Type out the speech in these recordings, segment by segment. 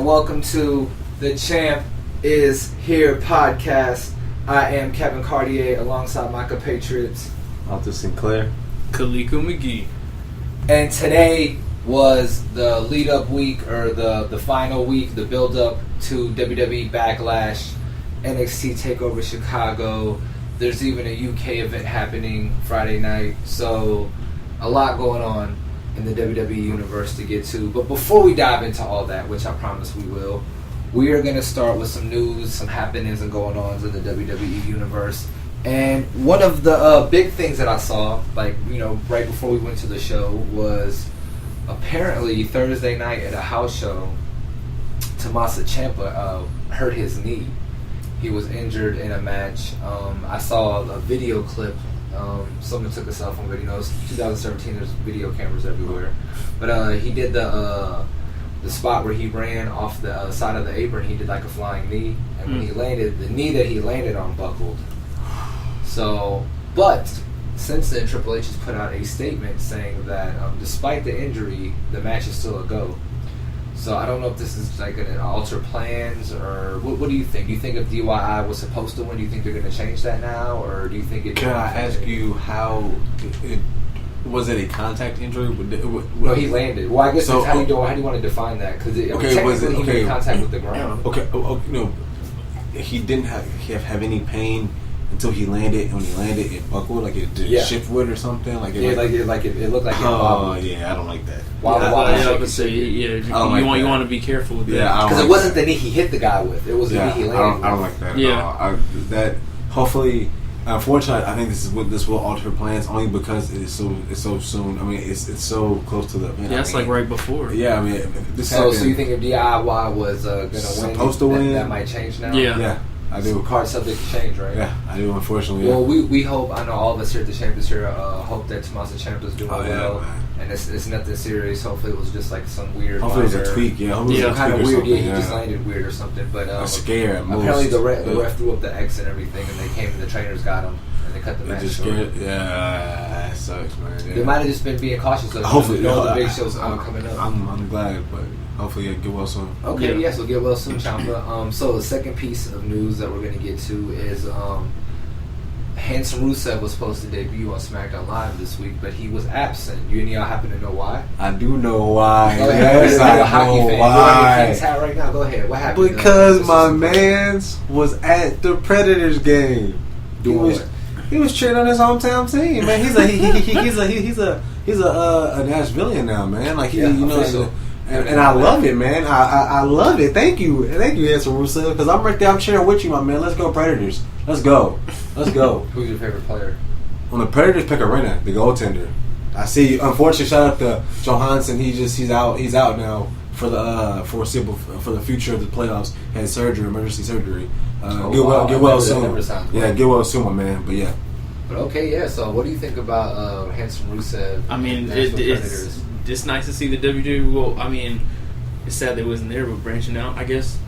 and welcome to the Champ is Here podcast. I am Kevin Cartier alongside my compatriots Arthur Sinclair, Kaliko McGee. And today was the lead-up week, or the final week, the build-up to WWE Backlash, NXT TakeOver Chicago. There's even a UK event happening Friday night. So a lot going on in the WWE universe to get to. But before we dive into all that, which I promise we will, we are going to start with some news, some happenings and going-ons in the WWE universe. And one of the big things that I saw, right before we went to the show, was apparently Thursday night at a house show, Tommaso Ciampa hurt his knee. He was injured in a match. I saw a video clip. Someone took a cell phone video. It's 2017. There's video cameras everywhere. But he did the spot where he ran off the side of the apron. He did like a flying knee, and when he landed, the knee that he landed on buckled. So, but since then, Triple H has put out a statement saying that despite the injury, the match is still a go. So I don't know if this is like going to alter plans, or what do you think? Do you think if DIY was supposed to win, do you think they're going to change that now, or do you think it? Can I ask you how? Was it a contact injury? No, he landed. Well, I guess so, how do you want to define that? Because technically he made contact with the ground. Okay, no, he didn't have any pain until he landed, and when he landed, it buckled, like it did shiftwood or something. Like it looked like it bobbled. Oh yeah, I don't like that. I would say you want to be careful with that. Yeah, because it wasn't the knee he hit the guy with; it was the knee he landed. I don't like that. Yeah, that hopefully. Unfortunately, I think this will alter plans only because it's so soon. I mean, it's so close to the event. Yeah, it's like right before. Yeah, I mean, so you think if DIY was going to win, supposed to win, that might change now? Yeah. I do. Card subject to change, right? Yeah, I do, unfortunately. Well, we hope, I know all of us here at the Champ is here, hope that Tommaso Ciampa is doing well. And it's nothing serious. Hopefully it was just like some weird Hopefully it was a tweak, some kind of weird, he just landed weird or something. But a scare at most. Apparently the ref threw up the X and everything, and they came and the trainers got him, and they cut the match short. That sucks, man. Yeah. They might have just been being cautious of hopefully, the big shows coming up. I'm glad, but hopefully you'll get well soon. Okay, so get well soon, Ciampa. So the second piece of news that we're going to get to is Handsome Rusev was supposed to debut on SmackDown Live this week, but he was absent. You and y'all happen to know why? I do know why. Go ahead. Yes, I know why. You're on your King's hat right now. Go ahead. What happened? Because my man's was at the Predators game. He was cheering on his hometown team, man. He's a Nashvilleian now, man. Like And I love it, man. I love it. Thank you, Handsome Rusev. Because I'm right there. I'm cheering with you, my man. Let's go Predators. Let's go. Who's your favorite player? On the Predators, Pecorino, the goaltender. I see. Unfortunately, shout out to Johansson. He's out now for the foreseeable for the future of the playoffs. Had surgery, emergency surgery. Get well soon. Yeah, get well soon, my man. But yeah. But okay, yeah. So, what do you think about Handsome Rusev? I mean, it's nice to see the WWE. Well, I mean, it's sad they wasn't there, but branching out, I guess,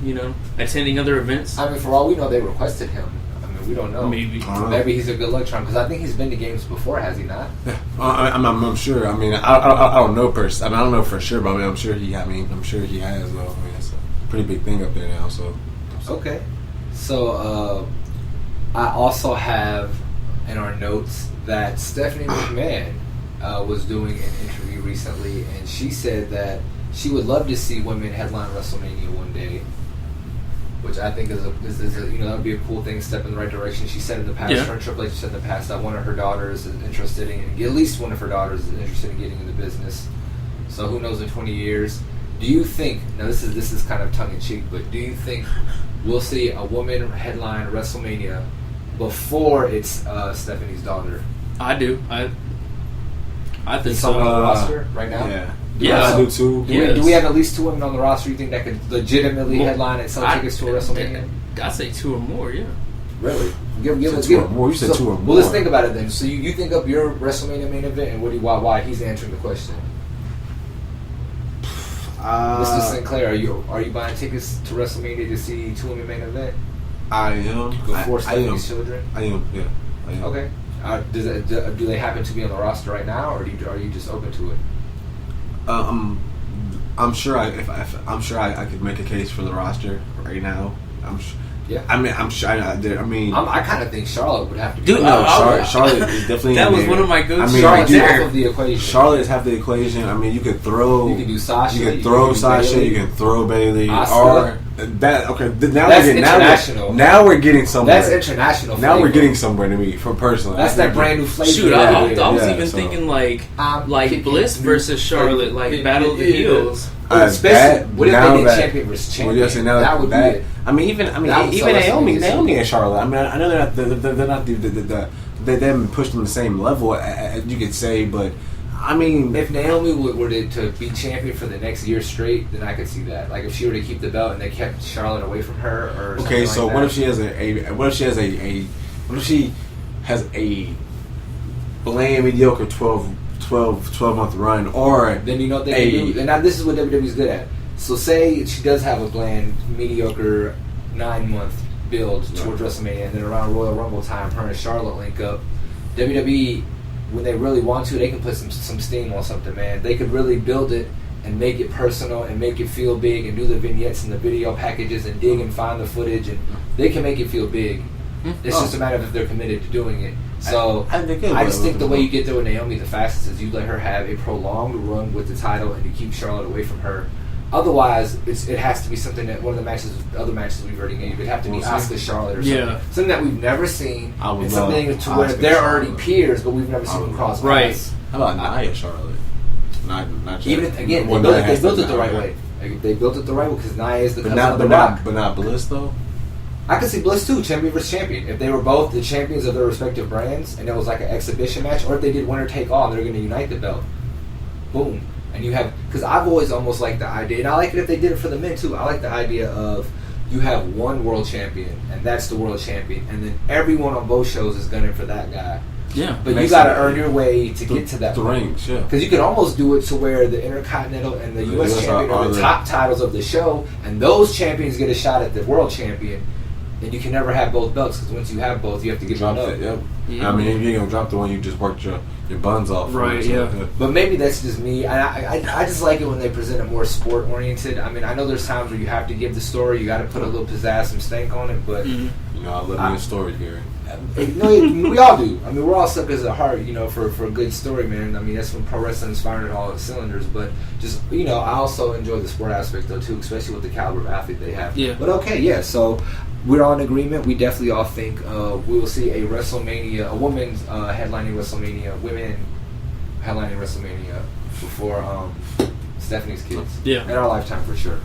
attending other events. I mean, for all we know, they requested him. I mean, we don't know. Maybe he's a good luck charm, because I think he's been to games before, has he not? Yeah, I'm sure. I mean, I don't know I don't know for sure, but I'm sure he has. Though. I mean, it's a pretty big thing up there now. So okay. So I also have in our notes that Stephanie McMahon was doing an interview recently, and she said that she would love to see women headline WrestleMania one day, which I think is that would be a cool thing, step in the right direction. She said in the past, her and Triple H said in the past that one of her daughters is interested in, at least one of her daughters is interested in getting into business. So who knows in 20 years? Do you think, now this is kind of tongue in cheek, but do you think we'll see a woman headline WrestleMania before it's Stephanie's daughter? I do. I think so. On the roster right now? Yeah, I do too. Do we have at least two women on the roster you think that could legitimately headline and sell tickets to a WrestleMania? I'd say two or more, yeah. Really? Two or more. You said two or more. Well, let's think about it then. So you think of your WrestleMania main event, and why he's answering the question. Mr. Sinclair, are you buying tickets to WrestleMania to see two women main event? I am. Before Stephanie's children? I am, yeah. I am. Okay. Do they happen to be on the roster right now, or are you just open to it? I'm sure I could make a case for the roster right now. Yeah. I mean, I'm sure. I kind of think Charlotte would have to be. Dude, Charlotte is definitely. That in was there. one of my go-to. Charlotte's half of the equation. Charlotte is half the equation. I mean, you could throw. You can do Sasha. You can throw Sasha. Bayley. You can throw Bailey. Asuka. Or that. Okay. That's international. Now we're getting somewhere. That's international. Now flavor. we're getting somewhere to me, for personally. That's that brand new flavor. Shoot, I was even so. thinking like Bliss versus Charlotte, like Battle of the Heels. Especially, what if they did that, champion versus champion? Well, yes, and now that would be it. I mean, even Naomi and Charlotte. I mean, I know they're not they haven't pushed them the same level, you could say, but I mean, if Naomi were to be champion for the next year straight, then I could see that. Like if she were to keep the belt and they kept Charlotte away from her, or okay. So like what if she has what if she has a bland, mediocre 12-month run, or then you know what they can do. And now this is what WWE's good at. So say she does have a bland, mediocre 9-month build towards WrestleMania, and then around Royal Rumble time, her and Charlotte link up. WWE, when they really want to, they can put some steam on something, man. They could really build it and make it personal and make it feel big and do the vignettes and the video packages and dig and find the footage, and they can make it feel big. It's just a matter of if they're committed to doing it. So I just think the way you get there with Naomi the fastest is you let her have a prolonged run with the title and you keep Charlotte away from her. Otherwise, it has to be something that one of the other matches we've already named. It'd have to be Asuka Charlotte or something. Yeah. Something that we've never seen. And something to where they're already peers, but we've never seen them cross paths. Right. How about Nia Charlotte? Not Even if, again, well, they built it the right way. They built it the right way because Nia is the cousin of The Rock. But not Bliss though. I could see Bliss too, champion versus champion. If they were both the champions of their respective brands, and it was like an exhibition match, or if they did winner take all, and they're going to unite the belt. Boom. And you have, because I've always almost liked the idea, and I like it if they did it for the men too. I like the idea of you have one world champion, and that's the world champion, and then everyone on both shows is gunning for that guy. Yeah, but you got to earn your way to get to that the rings. Yeah, because you can almost do it to where the Intercontinental and the U.S. champion are the top titles of the show, and those champions get a shot at the world champion. And you can never have both belts because once you have both, you have to get drop one it. up. Yep. Yeah. I mean, you ain't gonna drop the one you just worked your buns off. Right. Yeah. But maybe that's just me. I just like it when they present it more sport oriented. I mean, I know there's times where you have to give the story. You got to put a little pizzazz, some stank on it. But you know, I love me a story here. We all do. I mean, we're all suckers at heart, for a good story, man. I mean, that's when pro wrestling's firing at all its cylinders. But just, I also enjoy the sport aspect, though, too, especially with the caliber of athlete they have. Yeah. But okay, yeah, so we're all in agreement. We definitely all think we will see a WrestleMania, a women's headlining WrestleMania, women headlining WrestleMania before Stephanie's kids. Yeah. In our lifetime, for sure.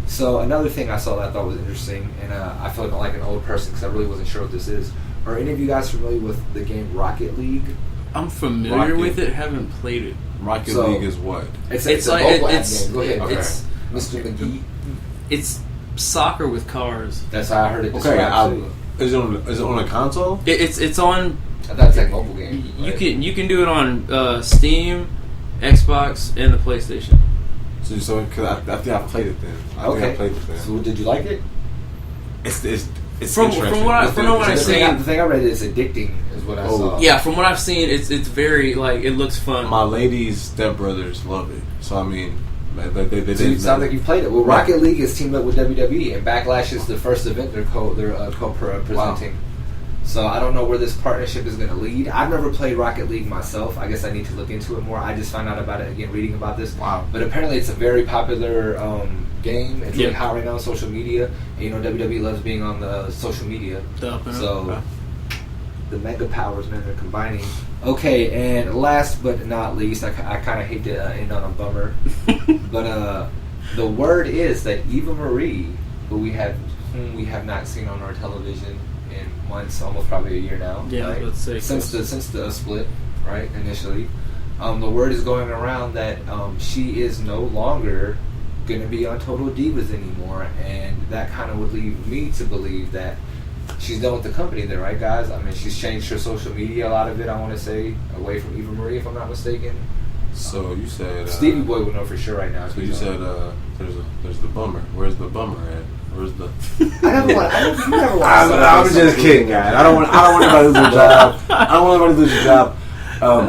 So another thing I saw that I thought was interesting, and I feel like an old person because I really wasn't sure what this is. Are any of you guys familiar with the game Rocket League? I'm familiar with it, haven't played it. Rocket League is what? It's a mobile app game. Go ahead. Okay. It's Mr. McGee. It's soccer with cars. That's how I heard it described too. Is it on a console? It's on. I thought it's like mobile game. Right? You can do it on Steam, Xbox, and the PlayStation. So because I think I played it then. I played it then. So did you like it? It's from interesting. what I've seen. The thing I read is addicting. Is what I saw. Yeah, from what I've seen, it's very it looks fun. My lady's stepbrothers love it, so I mean, it sounds like you played it. Well, Rocket League is teamed up with WWE, and Backlash is the first event they're co-presenting. Wow. So I don't know where this partnership is going to lead. I've never played Rocket League myself. I guess I need to look into it more. I just found out about it again reading about this. Wow. But apparently it's a very popular game. It's really hot right now on social media. And, WWE loves being on the social media. So the mega powers, man, they're combining. Okay, and last but not least, I kind of hate to end on a bummer. But the word is that Eva Marie, whom we have not seen on our television in months, almost probably a year now. Yeah, right? let's say since the split, right? Initially, the word is going around that she is no longer going to be on Total Divas anymore, and that kind of would lead me to believe that she's done with the company there, right, guys? I mean, she's changed her social media, a lot of it, I want to say, away from Eva Marie, if I'm not mistaken. So you said Stevie Boy would know for sure right now. So you said there's the bummer. Where's the bummer at? Where's the? I never want. I'm just kidding, guys. I don't want anybody to lose their job. I don't want anybody to lose their job.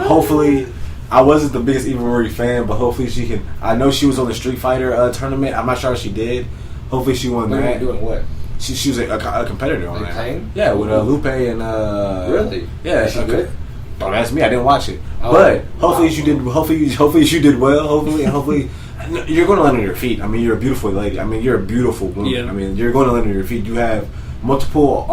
Hopefully, I wasn't the biggest Eva Marie fan, but hopefully she can. I know she was on the Street Fighter tournament. I'm not sure if she did. Hopefully she won What are that. you doing? What? She was a competitor on Like that. playing? Yeah, with Lupe and Really? Yeah, Is she good? Don't ask me. I didn't watch it, Oh, but hopefully wow. you did. Hopefully you did well. Hopefully you're going to land on your feet. I mean, you're a beautiful lady. I mean, you're a beautiful woman. Yeah. I mean, you're going to land on your feet. You have multiple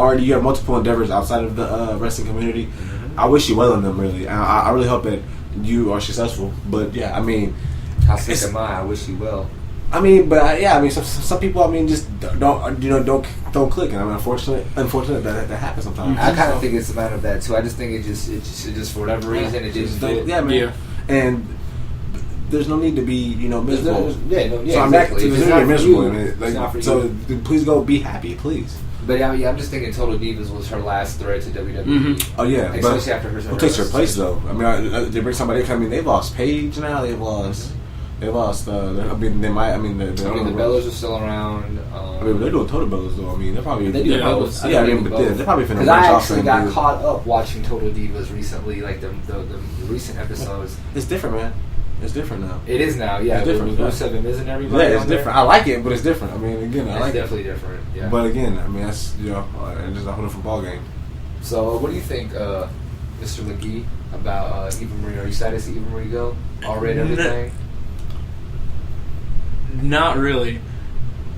endeavors outside of the wrestling community. Mm-hmm. I wish you well in them. Really, I really hope that you are successful. But yeah, I mean, How sick am I? I wish you well. I mean, but yeah, I mean, some people, I mean, just don't click, and I mean, unfortunate that happens sometimes. I kind of think it's a matter of that too. I just think it just for whatever reason it didn't fit. Yeah, man. Yeah. And there's no need to be, miserable. So I'm back to exactly. the not for miserable. you. I mean, It's not for so you. please go be happy, please. But yeah, I'm just thinking Total Divas was her last threat to WWE. Mm-hmm. Oh yeah, Especially but after her. who takes her place though? I mean, they bring somebody. I mean, they've lost Paige now. They've lost. I mean, they might. I mean, the Bellas are still around. I mean, they're doing Total Bellas though. I mean, they're probably. They do Yeah, both. Yeah, I think mean, they but do both. they're probably finna Because branch I off actually and got do- caught up watching Total Divas recently, like the recent episodes. It's different, man. It's different now. It is now, yeah. It's different, With yeah. Rusev and Miz and everybody. Yeah, it's on there. different. I like it, but it's different. I mean, again, I It's like it. definitely different. Yeah. But again, I mean, that's it's just a whole different ball game. So, what do you think, Mr. McGee, about Eva Marie? Are you sad to see Eva Marie go? All read everything. Not really.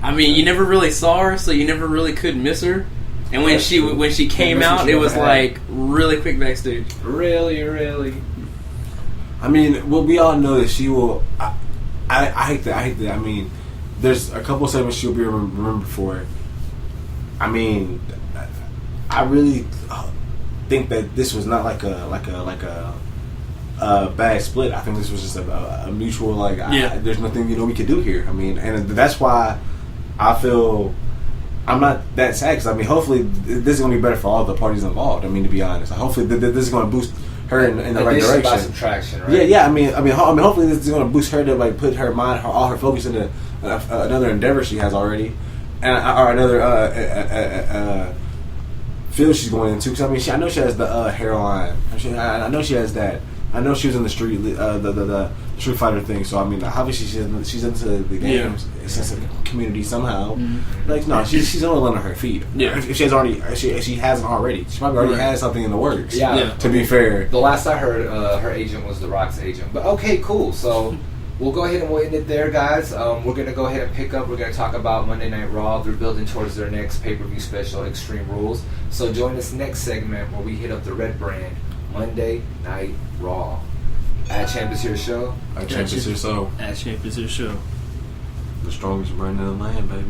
I mean, you never really saw her, so you never really could miss her. And when That's she true. when she came miss what out, she it was never had. like really quick backstage. Really. I mean, well, we all know that she will. I hate that. I mean, there's a couple segments she'll be remembered for. I mean, I really think that this was not like a bad split. I think this was just a mutual there's nothing we could do here. I mean, and that's why I feel I'm not that sad because I mean, hopefully this is going to be better for all the parties involved. I mean, to be honest, hopefully this is going to boost her in the right Addition by direction. subtraction, right? Yeah. I mean, hopefully this is going to boost her to like put her mind, all her focus into another endeavor she has already, or another field she's going into. Because I mean, I know she has the hairline. I know she has that. I know she was in the street, the Street Fighter thing. So I mean, obviously she's into the games, it's a community somehow. Mm-hmm. Like no, she's only landing on her feet. Yeah. If she has already, if she hasn't already, she probably already has something in the works. Yeah. Yeah. To be fair, The last I heard, her agent was The Rock's agent. But okay, cool. So we'll go ahead and we'll end it there, guys. We're going to go ahead and pick up. We're going to talk about Monday Night Raw. They're building towards their next pay-per-view special, Extreme Rules. So join us next segment where we hit up the red brand, Monday Night Raw. At Champ is Here Show. I Champions Here so At Champions Here Show. the strongest brand in the land, baby.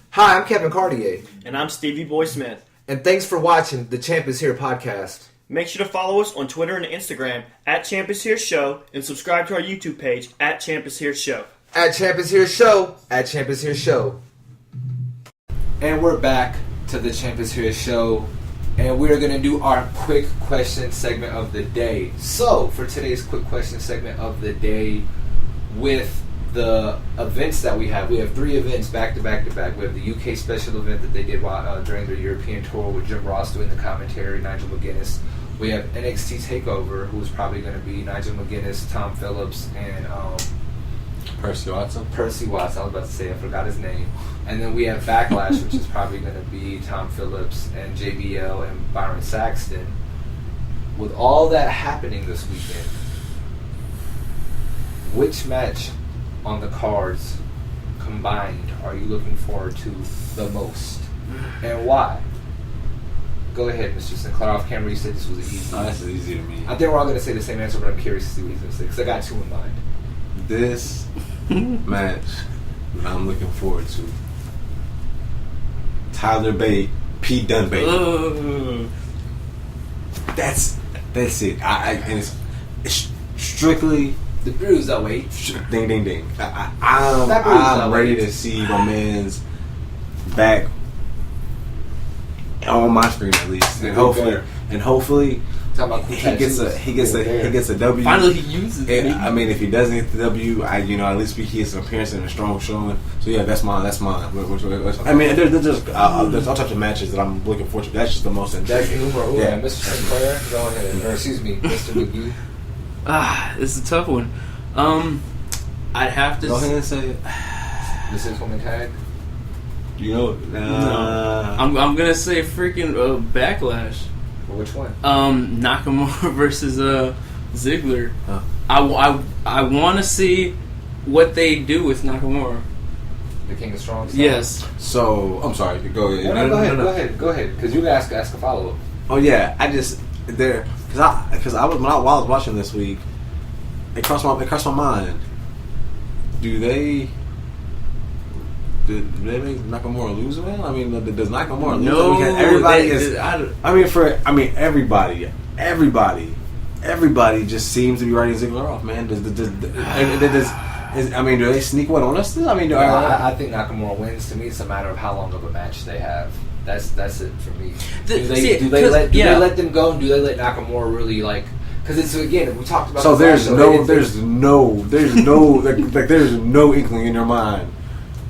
Hi, I'm Kevin Cartier. And I'm Stevie Boy Smith. And thanks for watching the Champ is Here podcast. Make sure to follow us on Twitter and Instagram at Champ is Here Show and subscribe to our YouTube page at Champ is Here Show. At Champ is Here Show. At Champ is Here Show. And we're back to the Champ is Here Show. And we're going to do our quick question segment of the day. So, for today's quick question segment of the day, with the events that we have 3 events back to back to back. We have the UK special event that they did during their European tour with Jim Ross doing the commentary, Nigel McGuinness. We have NXT TakeOver, who's probably going to be Nigel McGuinness, Tom Phillips, and Percy Watson. Percy Watson. I was about to say, I forgot his name. And then we have Backlash, which is probably going to be Tom Phillips and JBL and Byron Saxton. With all that happening this weekend, which match on the cards combined are you looking forward to the most, and why? Go ahead, Mr. Sinclair. Off camera, you said this was easy. Oh, that's easy to me. I think we're all going to say the same answer, but I'm curious to see what he's going to say because I got 2 in mind. This match that I'm looking forward to. Tyler Bate, Pete Dunne. Ugh. That's it. And it's strictly The Bruiserweight. ding ding ding. That I'm Bruiserweight. ready to see my man's back on my screen at least, and hopefully Talking about cool he gets tattoos. a W. Finally, he uses it. And, I mean, if he doesn't get the W, at least he gets an appearance and a strong showing. So yeah, that's mine. I mean, there's all types of matches that I'm looking forward to. That's just the most That's intriguing. numero uno. Yeah. Mr. Sinclair, go ahead. Or excuse me, Mr. McGee. This is a tough one. I'd have to. Go ahead and say it. The 6-woman tag. You know, No. I'm gonna say freaking Backlash. For which one? Nakamura versus Ziggler. Huh. I want to see what they do with Nakamura. The King of Strong Style? Yes. So I'm sorry. Go ahead. No, go ahead. Because you ask a follow up. Oh yeah, I just there because I was while I was watching this week, it crossed my mind. Do they make Nakamura lose, man? I mean, does Nakamura lose? No, Because everybody just seems to be writing Ziggler off, man. Do they sneak one on us? I mean, I think Nakamura wins. To me, it's a matter of how long of a match they have. That's it for me. Do they let them go, and do they let Nakamura really like? Because it's again, we talked about. So there's no inkling in your mind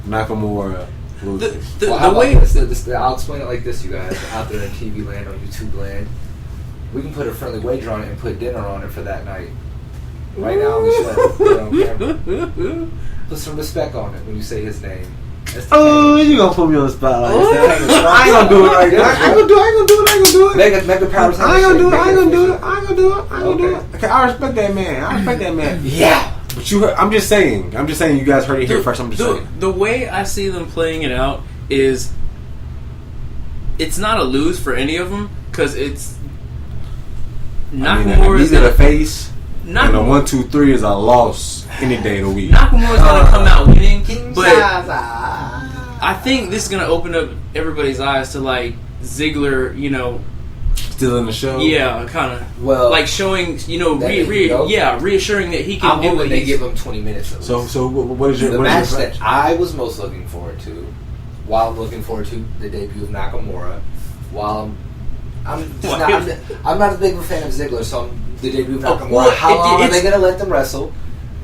Nakamura loses. How about this? I'll explain it like this, you guys out there in TV land, on YouTube land. We can put a friendly wager on it and put dinner on it for that night. Right now on the show, on camera. Put some respect on it when you say his name. You gonna put me on the spot like that? I ain't gonna do it right now. I ain't gonna do it. Mega Powers. I ain't gonna do it. Okay, I respect that man. Yeah. But I'm just saying. You guys heard it here first. I'm just saying. The way I see them playing it out is, it's not a lose for any of them because it's Nakamura's the face. And the Nakamura. 1, 2, 3 is a loss any day of the week. Nakamura's gonna come out winning, but I think this is gonna open up everybody's eyes to like Ziggler. Still in the show. Yeah, kind of. Well, like showing, reassuring that he can I'm do hoping it. they give him 20 minutes. Of So what is your the what match is your that I was most looking forward to? While I'm looking forward to the debut of Nakamura, while I'm not a big fan of Ziggler, so the debut of Nakamura. How long are they going to let them wrestle?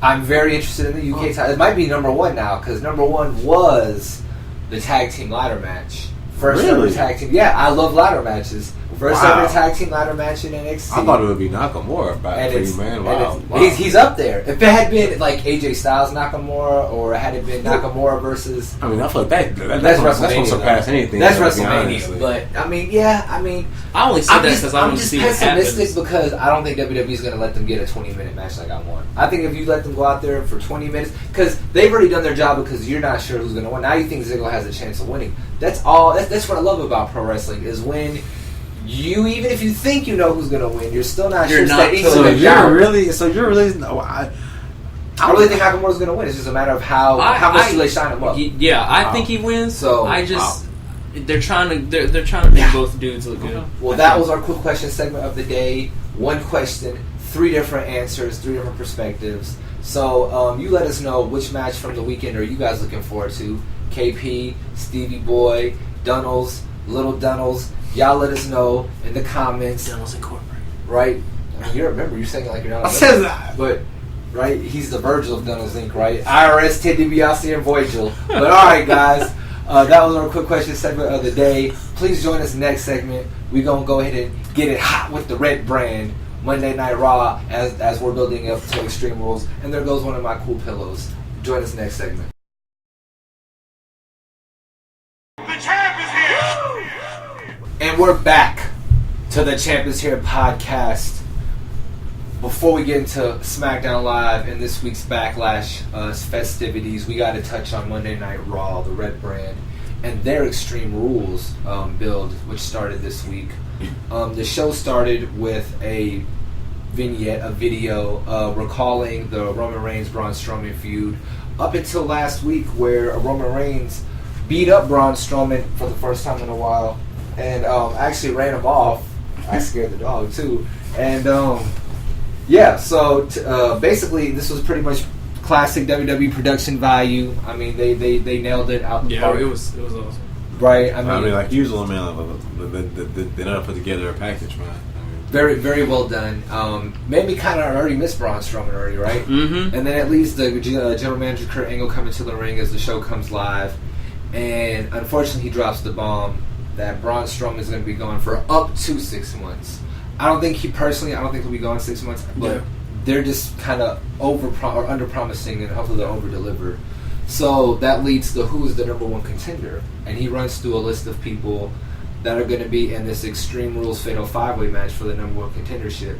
I'm very interested in the UK title. It might be number one now because number one was the tag team ladder match. First ever tag team. Yeah, I love ladder matches. First ever tag team ladder match in NXT. I thought it would be Nakamura back for you, man. Wow. He's up there. If it had been like AJ Styles Nakamura, or had it been Nakamura versus, I mean, I feel like that's WrestleMania. That's gonna surpass anything. That's WrestleMania. But I only said that because I I'm want to just see what happens. pessimistic because I don't think WWE's going to let them get a 20-minute match like I want. I think if you let them go out there for 20 minutes, because they've already done their job because you're not sure who's going to win. Now you think Ziggler has a chance of winning. That's all. That's what I love about pro wrestling is when you, even if you think you know who's going to win, you're still not sure. So you're really. No, I really think Nakamura's going to win. It's just a matter of how much do they shine him up. Yeah, I think he wins. So they're trying to make both dudes look good. Well, that was our quick question segment of the day. One question, 3 different answers, 3 different perspectives. So you let us know which match from the weekend are you guys looking forward to. KP, Stevie Boy, Dunnels, Little Dunnels. Y'all let us know in the comments. Dunnels Incorporated. Right? I mean, you're saying it like you're not. I said that. But, right, he's the Virgil of Dunnels Inc., right? IRS, Ted DiBiase, and Virgil. But all right, guys. That was our quick question segment of the day. Please join us next segment. We're going to go ahead and get it hot with the Red Brand Monday Night Raw as we're building up to Extreme Rules. And there goes one of my cool pillows. Join us next segment. The champ is here! And we're back to the Champ is Here podcast. Before we get into SmackDown Live and this week's Backlash festivities, we got to touch on Monday Night Raw, the Red Brand, and their Extreme Rules build, which started this week. The show started with a vignette, a video recalling the Roman Reigns-Braun Strowman feud up until last week, where Roman Reigns beat up Braun Strowman for the first time in a while and actually ran him off. I scared the dog too. And so basically this was pretty much classic WWE production value. I mean, they nailed it out the park. It was awesome. Right, I mean, like usual, man. They never put together a package, man. Very, very well done. Made me kind of already miss Braun Strowman already, right? Mm-hmm. And then at least the general manager Kurt Angle coming to the ring as the show comes live, and unfortunately he drops the bomb that Braun Strowman is going to be gone for up to 6 months. I don't think he'll be gone 6 months, but they're just kind of under promising, and hopefully they'll over deliver. So that leads to who is the number one contender, and he runs through a list of people that are going to be in this Extreme Rules Fatal 5-Way match for the number one contendership.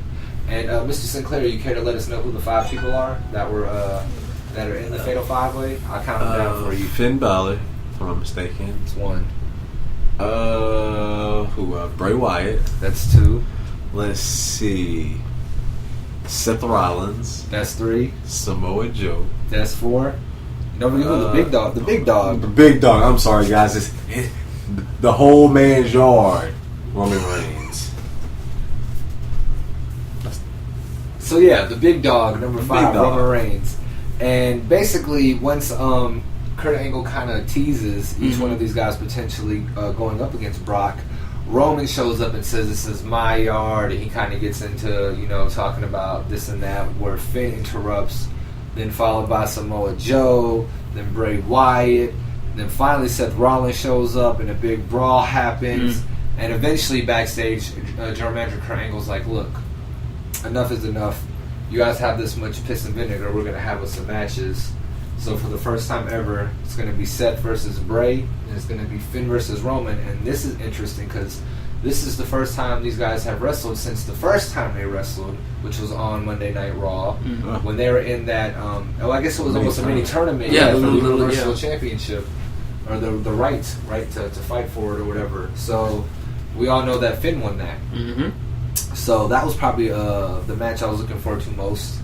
And Mr. Sinclair, you care to let us know who the 5 people are that are in the Fatal 5-Way? I'll count them down for you. Finn Balor, if I'm not mistaken. That's 1. Bray Wyatt. That's 2. Let's see. Seth Rollins. That's 3. Samoa Joe. That's 4. Don't forget who the big dog. The big dog. The big dog. I'm sorry, guys. It's the whole man's yard. Roman Reigns. So yeah, the big dog, number 5, dog. Roman Reigns. And basically, once Kurt Angle kind of teases each one of these guys potentially going up against Brock, Roman shows up and says, "This is my yard," and he kind of gets into, talking about this and that, where Finn interrupts, then followed by Samoa Joe, then Bray Wyatt, then finally Seth Rollins shows up and a big brawl happens, and eventually backstage, General Manager Kurt Angle's like, "Look, enough is enough. You guys have this much piss and vinegar. We're going to have some matches." So for the first time ever, it's going to be Seth versus Bray, and it's going to be Finn versus Roman. And this is interesting because this is the first time these guys have wrestled since the first time they wrestled, which was on Monday Night Raw, when they were in that, I guess it was almost a mini tournament for the Universal Championship, or the right to fight for it or whatever. So we all know that Finn won that. Mm-hmm. So that was probably the match I was looking forward to most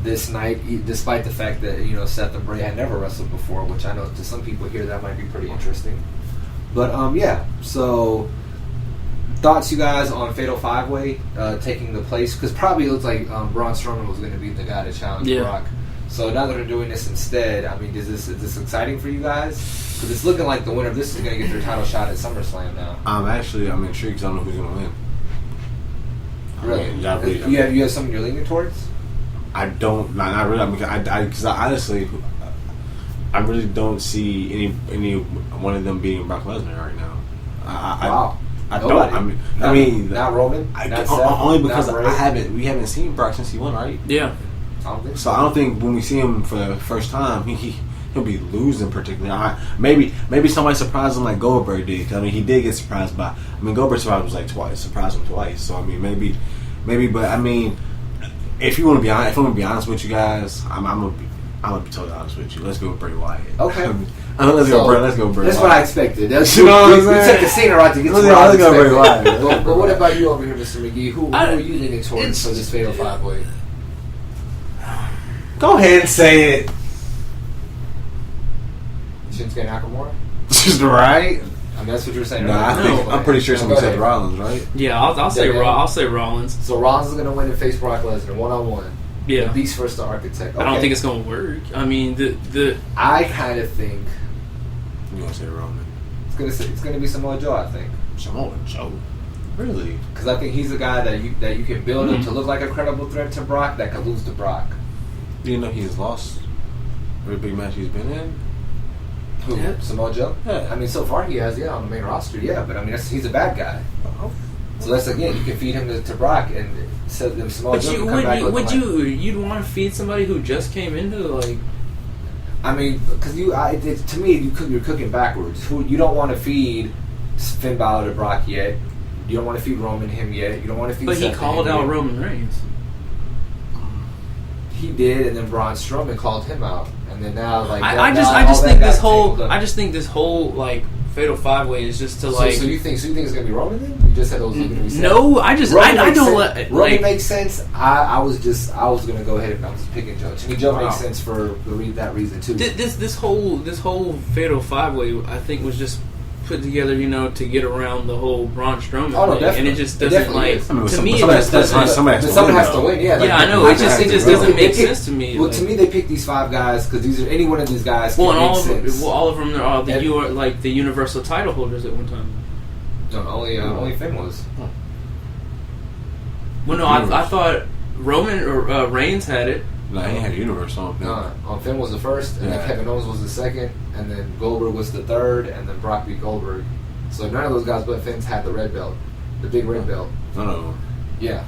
this night, despite the fact that Seth and Bray had never wrestled before, which I know to some people here that might be pretty interesting. But yeah, so thoughts you guys on Fatal 5-Way taking the place, because probably it looks like Braun Strowman was going to be the guy to challenge Brock. So now that they're doing this instead, I mean, is this exciting for you guys? Because it's looking like the winner of this is going to get their title shot at SummerSlam now. I'm intrigued because I don't know who's going to win. Really? You have something you're leaning towards? I don't, not really. Because I honestly, I really don't see any one of them beating Brock Lesnar right now. Wow. I don't. I mean, not Roman. Not Seth, only because not we haven't seen Brock since he won, right? Yeah. I don't think so. I don't think when we see him for the first time, he'll be losing particularly. Maybe somebody surprised him like Goldberg did. 'Cause, he did get surprised by. Goldberg surprised him twice. So maybe. But if you want to be honest, with you guys, I'm gonna be totally honest with you. Let's go with Bray Wyatt. Okay. Let's go Bray. That's Wyatt. what I expected. That's You know what I'm we saying? took the scene right to get to Let's where I was go Bray expecting. Wyatt. But what about you over here, Mr. McGee? Who are you leaning towards for this Fatal 5-Way? Go ahead and say it. Shinsuke Nakamura? Just right. I mean, that's what you were saying. Nah, earlier. I'm pretty sure Go somebody said ahead. Rollins, right? Yeah, I'll say I'll say Rollins. So Rollins is going to win and face Brock Lesnar 1-on-1. Yeah. The Beast versus the Architect. I don't Okay. think it's going to work. I mean, I kind of think You gonna say Roman? it's going to be Samoa Joe. I think Samoa Joe. Really? because I think he's a guy that you can build him to look like a credible threat to Brock that could lose to Brock. Do you know he's lost every big match he's been in? Who? Yeah. Samoa Joe? Yeah. I mean, so far he has, on the main roster, but I mean, he's a bad guy. Oh. So that's again, you can feed him to Brock and set them Samoa but Joe can come back you'd want to feed somebody who just came into like. I mean, because to me, you're cooking backwards. You don't want to feed Finn Balor to Brock yet. You don't want to feed Roman him yet. You don't want to feed. But Seth he to called him out yet. Roman Reigns. He did, and then Braun Strowman called him out, and then now I just think this whole like Fatal 5-Way is just to like. So you think it's gonna be Roman then? You just said it was gonna be Seth? No, I don't let Roman makes sense. I was gonna go ahead and I was picking Joe. To me, Joe makes sense for that reason too. This whole Fatal 5-Way I think was just put together, to get around the whole Braun Strowman Oh, no, thing, definitely. and it just It doesn't definitely like is. to me. It somebody just doesn't. someone has to Someone win, has to though. win. Yeah, Yeah, I know. It just doesn't make sense to me. Well, like- to me, they pick these 5 guys because any one of these guys can Well, and make sense. all of them are the Universal title holders at one time. No, only Finn was. Well, no, I thought Roman or Reigns had it. No, he had a universe on him. No, Finn was the first, and then Yeah. Kevin Owens was the second, and then Goldberg was the third, and then Brock beat Goldberg. So none of those guys but Finn's had the red belt, the big red belt. No. Yeah.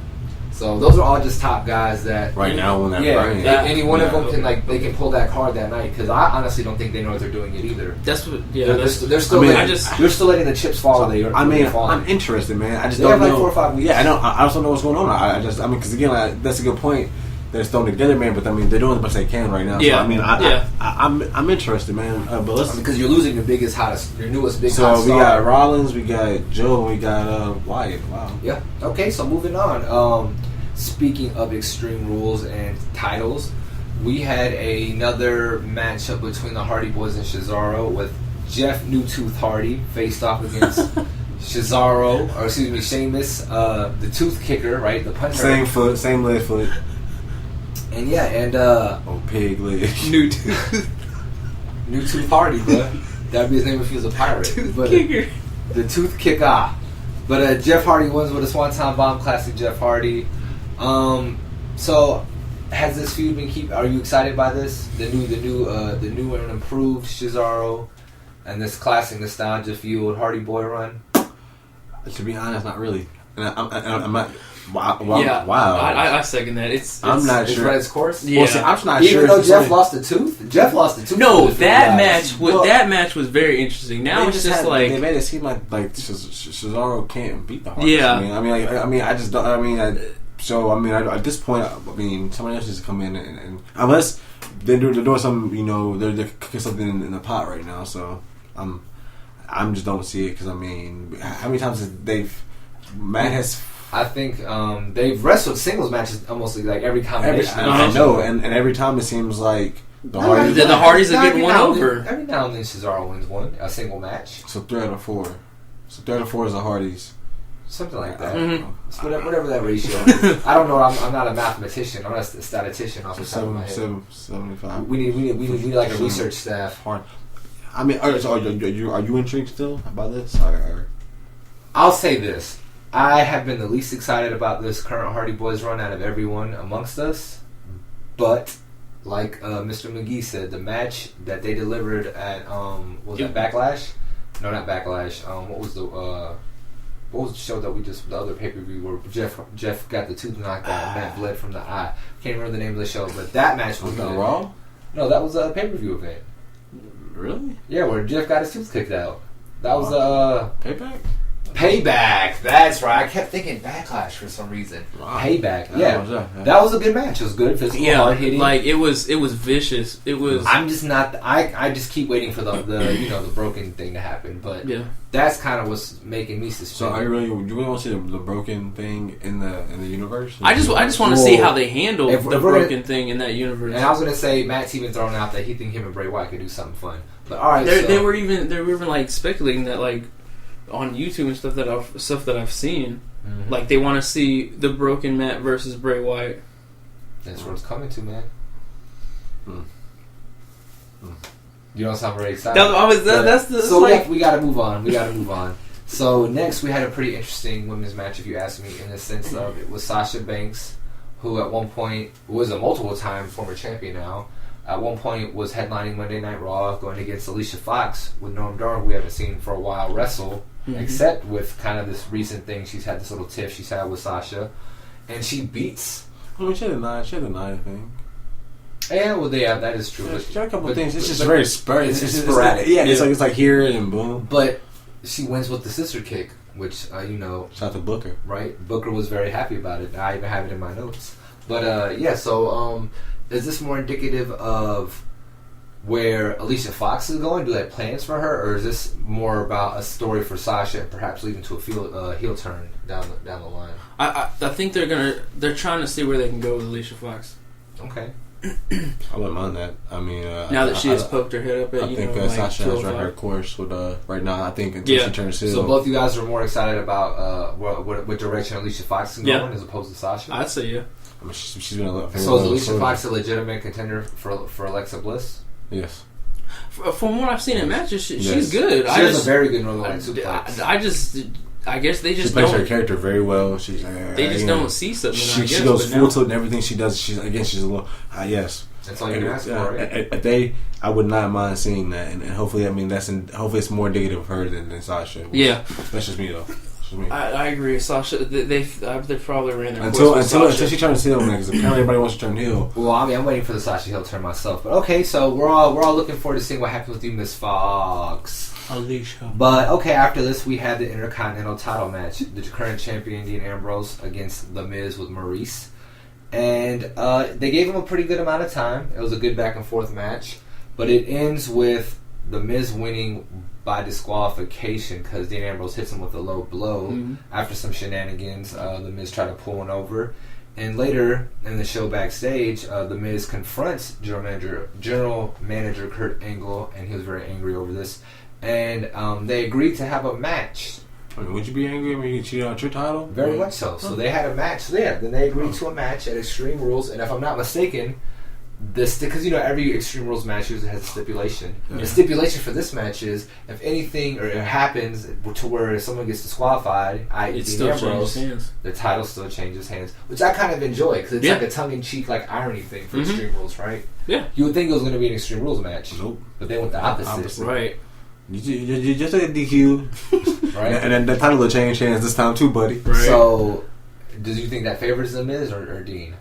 So those are all just top guys that Right now on that yeah, brand. any one of them can they can pull that card that night because I honestly don't think they know what they're doing it either. That's what. Yeah, They're still they're still letting the chips fall. I'm interested, man. I just They don't have like know. 4 or 5 weeks. Yeah, I know. I just don't know what's going on. I mean, because again, that's a good point. They're thrown together, man. But I mean, they're doing the best they can right now. Yeah. So, I mean, I'm interested, man. But listen, because you're losing your biggest, hottest, your newest big hot so we star. got Rollins, we got Joe, and we got Wyatt. Wow. Yeah. Okay, so moving on. Speaking of Extreme Rules and titles, we had another matchup between the Hardy Boys and Cesaro with Jeff Newtooth Hardy faced off against Sheamus, the Tooth Kicker, right? The puncher. Same foot, same leg foot. And yeah, Oh, pig leg. Newtooth Hardy, bro. That'd be his name if he was a pirate. Tooth Kicker. The Tooth Kicker. But Jeff Hardy wins with a Swanton Bomb, classic Jeff Hardy. So has this feud been are you excited by this? The new and improved Cesaro and this classic nostalgia fueled Hardy Boy run? To be honest, not really. And I'm not. Wow. Yeah, Wow. I second that. I'm not It's sure. run its course? Yeah. Well, see, I'm not Even sure. though if Jeff it's lost a tooth? Jeff lost a tooth. No, to the that guys. match was Well, that match was very interesting. Now it's just like they made it seem like Cesaro can't beat the Hardys. Yeah. I just don't. At this point, somebody else needs to come in and unless they're doing some, they're cooking something in the pot right now. So I'm just don't see it because how many times Matt has. I think they've wrestled singles matches almost like every combination. I know, and every time it seems like the Hardys. The Hardys are getting Every one now and over. then- Every now and then Cesaro wins a single match. So 3 out of 4. So 3 out of 4 is the Hardys. Something like that. Mhm. It's whatever that ratio is. I don't know. I'm not a mathematician. I'm not a statistician off the top of my head. 75. We need like a research staff. Hard. Are you intrigued still about this? Or? I'll say this. I have been the least excited about this current Hardy Boys run out of everyone amongst us. But, like Mr. McGee said, the match that they delivered at, was that Backlash? No, not Backlash. What was the show that the other pay-per-view where Jeff got the tooth knocked out and Matt bled from the eye? Can't remember the name of the show, but that match was good. Raw? No, that was a pay-per-view event. Really? Yeah, where Jeff got his tooth kicked out. That was Payback? Payback. That's right. I kept thinking Backlash for some reason. Wow. Payback. Yeah, Yeah, yeah. that was a good match. It was good. Physical, hard hitting. like it was vicious. It was. I'm just not. I just keep waiting for the broken thing to happen. But Yeah. that's kind of what's making me suspicious. So you really want to see the broken thing in the universe? I just want to see how they handle if the we're gonna- broken thing in that universe. And I was gonna say Matt's even throwing out that he think him and Bray Wyatt could do something fun. But all right, They were even like speculating that like on YouTube and stuff that I've seen, Mhm. like they want to see the broken Matt versus Bray Wyatt. That's where it's coming to, man. Hmm. You don't sound very excited. Like we got to move on. So next we had a pretty interesting women's match, if you ask me, in the sense of it was Sasha Banks, who at one point was a multiple-time former champion now. At one point was headlining Monday Night Raw, going against Alicia Fox with Noam Dar, who we haven't seen for a while wrestle, except with kind of this recent thing. She's had this little tiff she's had with Sasha, and she beats. I mean, she had a nine thing. Yeah, well, that is true. She had a couple of things. It's just but- very sporadic. it's sporadic. Yeah, it's like here and boom. But she wins with the sister kick, which Shout out to Booker. right? Booker was very happy about it. I even have it in my notes. But yeah, so is this more indicative of where Alicia Fox is going? Do they have plans for her, or is this more about a story for Sasha and perhaps leading to a heel turn down the line? I think they're trying to see where they can go with Alicia Fox. Okay. I wouldn't mind that. I mean, Now that she has poked her head up at I think like Sasha has run 205. her course with right now. I think until she turns heel. So both you guys are more excited about what direction Alicia Fox is going as opposed to Sasha. I'd say yeah. I mean, she's been a little. So is Alicia Fox a legitimate contender for Alexa Bliss? Yes. From what I've seen in matches, she's Yes. good. She has a very good Northern Light suplex. I guess they She just plays her don't. character very well. They just don't see something. I guess, She goes but full now- tilt in everything she does. She's a little. Yes. That's all you can ask for, right? I would not mind seeing that, and hopefully, hopefully it's more indicative of her than Sasha. Yeah. That's just me though. for me. I agree. Sasha, they probably ran their Until course with Sasha. she turns heel, man, because apparently everybody wants to turn heel. Well, I mean, I'm waiting for the Sasha Hill turn myself. But okay, so we're all looking forward to seeing what happens with you, Miss Fox. Alicia. But okay, after this, we had the Intercontinental title match. The current champion Dean Ambrose against The Miz with Maurice, and they gave him a pretty good amount of time. It was a good back and forth match, but it ends with The Miz winning by disqualification because Dean Ambrose hits him with a low blow after some shenanigans. The Miz tried to pull one over. And later in the show backstage, The Miz confronts General Manager Kurt Angle, and he was very angry over this. And they agreed to have a match. I mean, would you be angry when you cheated out your title? Very much so. So they had a match. So yeah, then they agreed to a match at Extreme Rules. And if I'm not mistaken, because every Extreme Rules match usually has a stipulation. Yeah. The stipulation for this match is if anything or it happens to where someone gets disqualified, i.e. It Dean still Ambrose, changes hands. the title still changes hands, which I kind of enjoy because it's like a tongue-in-cheek like irony thing for Extreme Rules, right? Yeah. You would think it was going to be an Extreme Rules match, Nope. but they went the opposite. Right. You just a DQ, Right? and then the title will change hands this time too, buddy. Right. So, did you think that favors The Miz or Dean?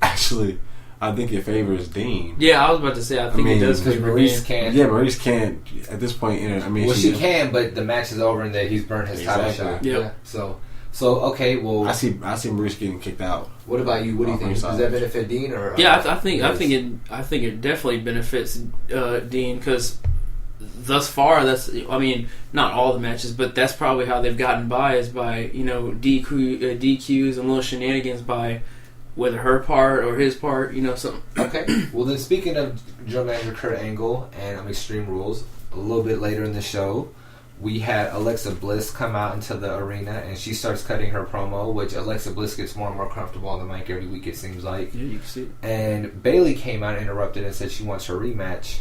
Actually, I think it favors Dean. Yeah, I was about to say, I think it does Because favor Maurice Dean. can't. Yeah, Maurice can't at this point. I mean, Well, she can, but the match is over and that he's burned his title Exactly. shot. Yep. Yeah. So okay. Well, I see Maurice getting kicked out. what about you? What do you think? Inside. Does that benefit Dean or? Yeah, I think Miz? it definitely benefits Dean because thus far not all the matches, but that's probably how they've gotten by is by DQs and little shenanigans by whether her part or his part, something. Okay. Well, then speaking of General Manager Kurt Angle and Extreme Rules, a little bit later in the show, we had Alexa Bliss come out into the arena and she starts cutting her promo, which Alexa Bliss gets more and more comfortable on the mic every week, it seems like. Yeah, you can see it. And Bayley came out and interrupted and said she wants her rematch.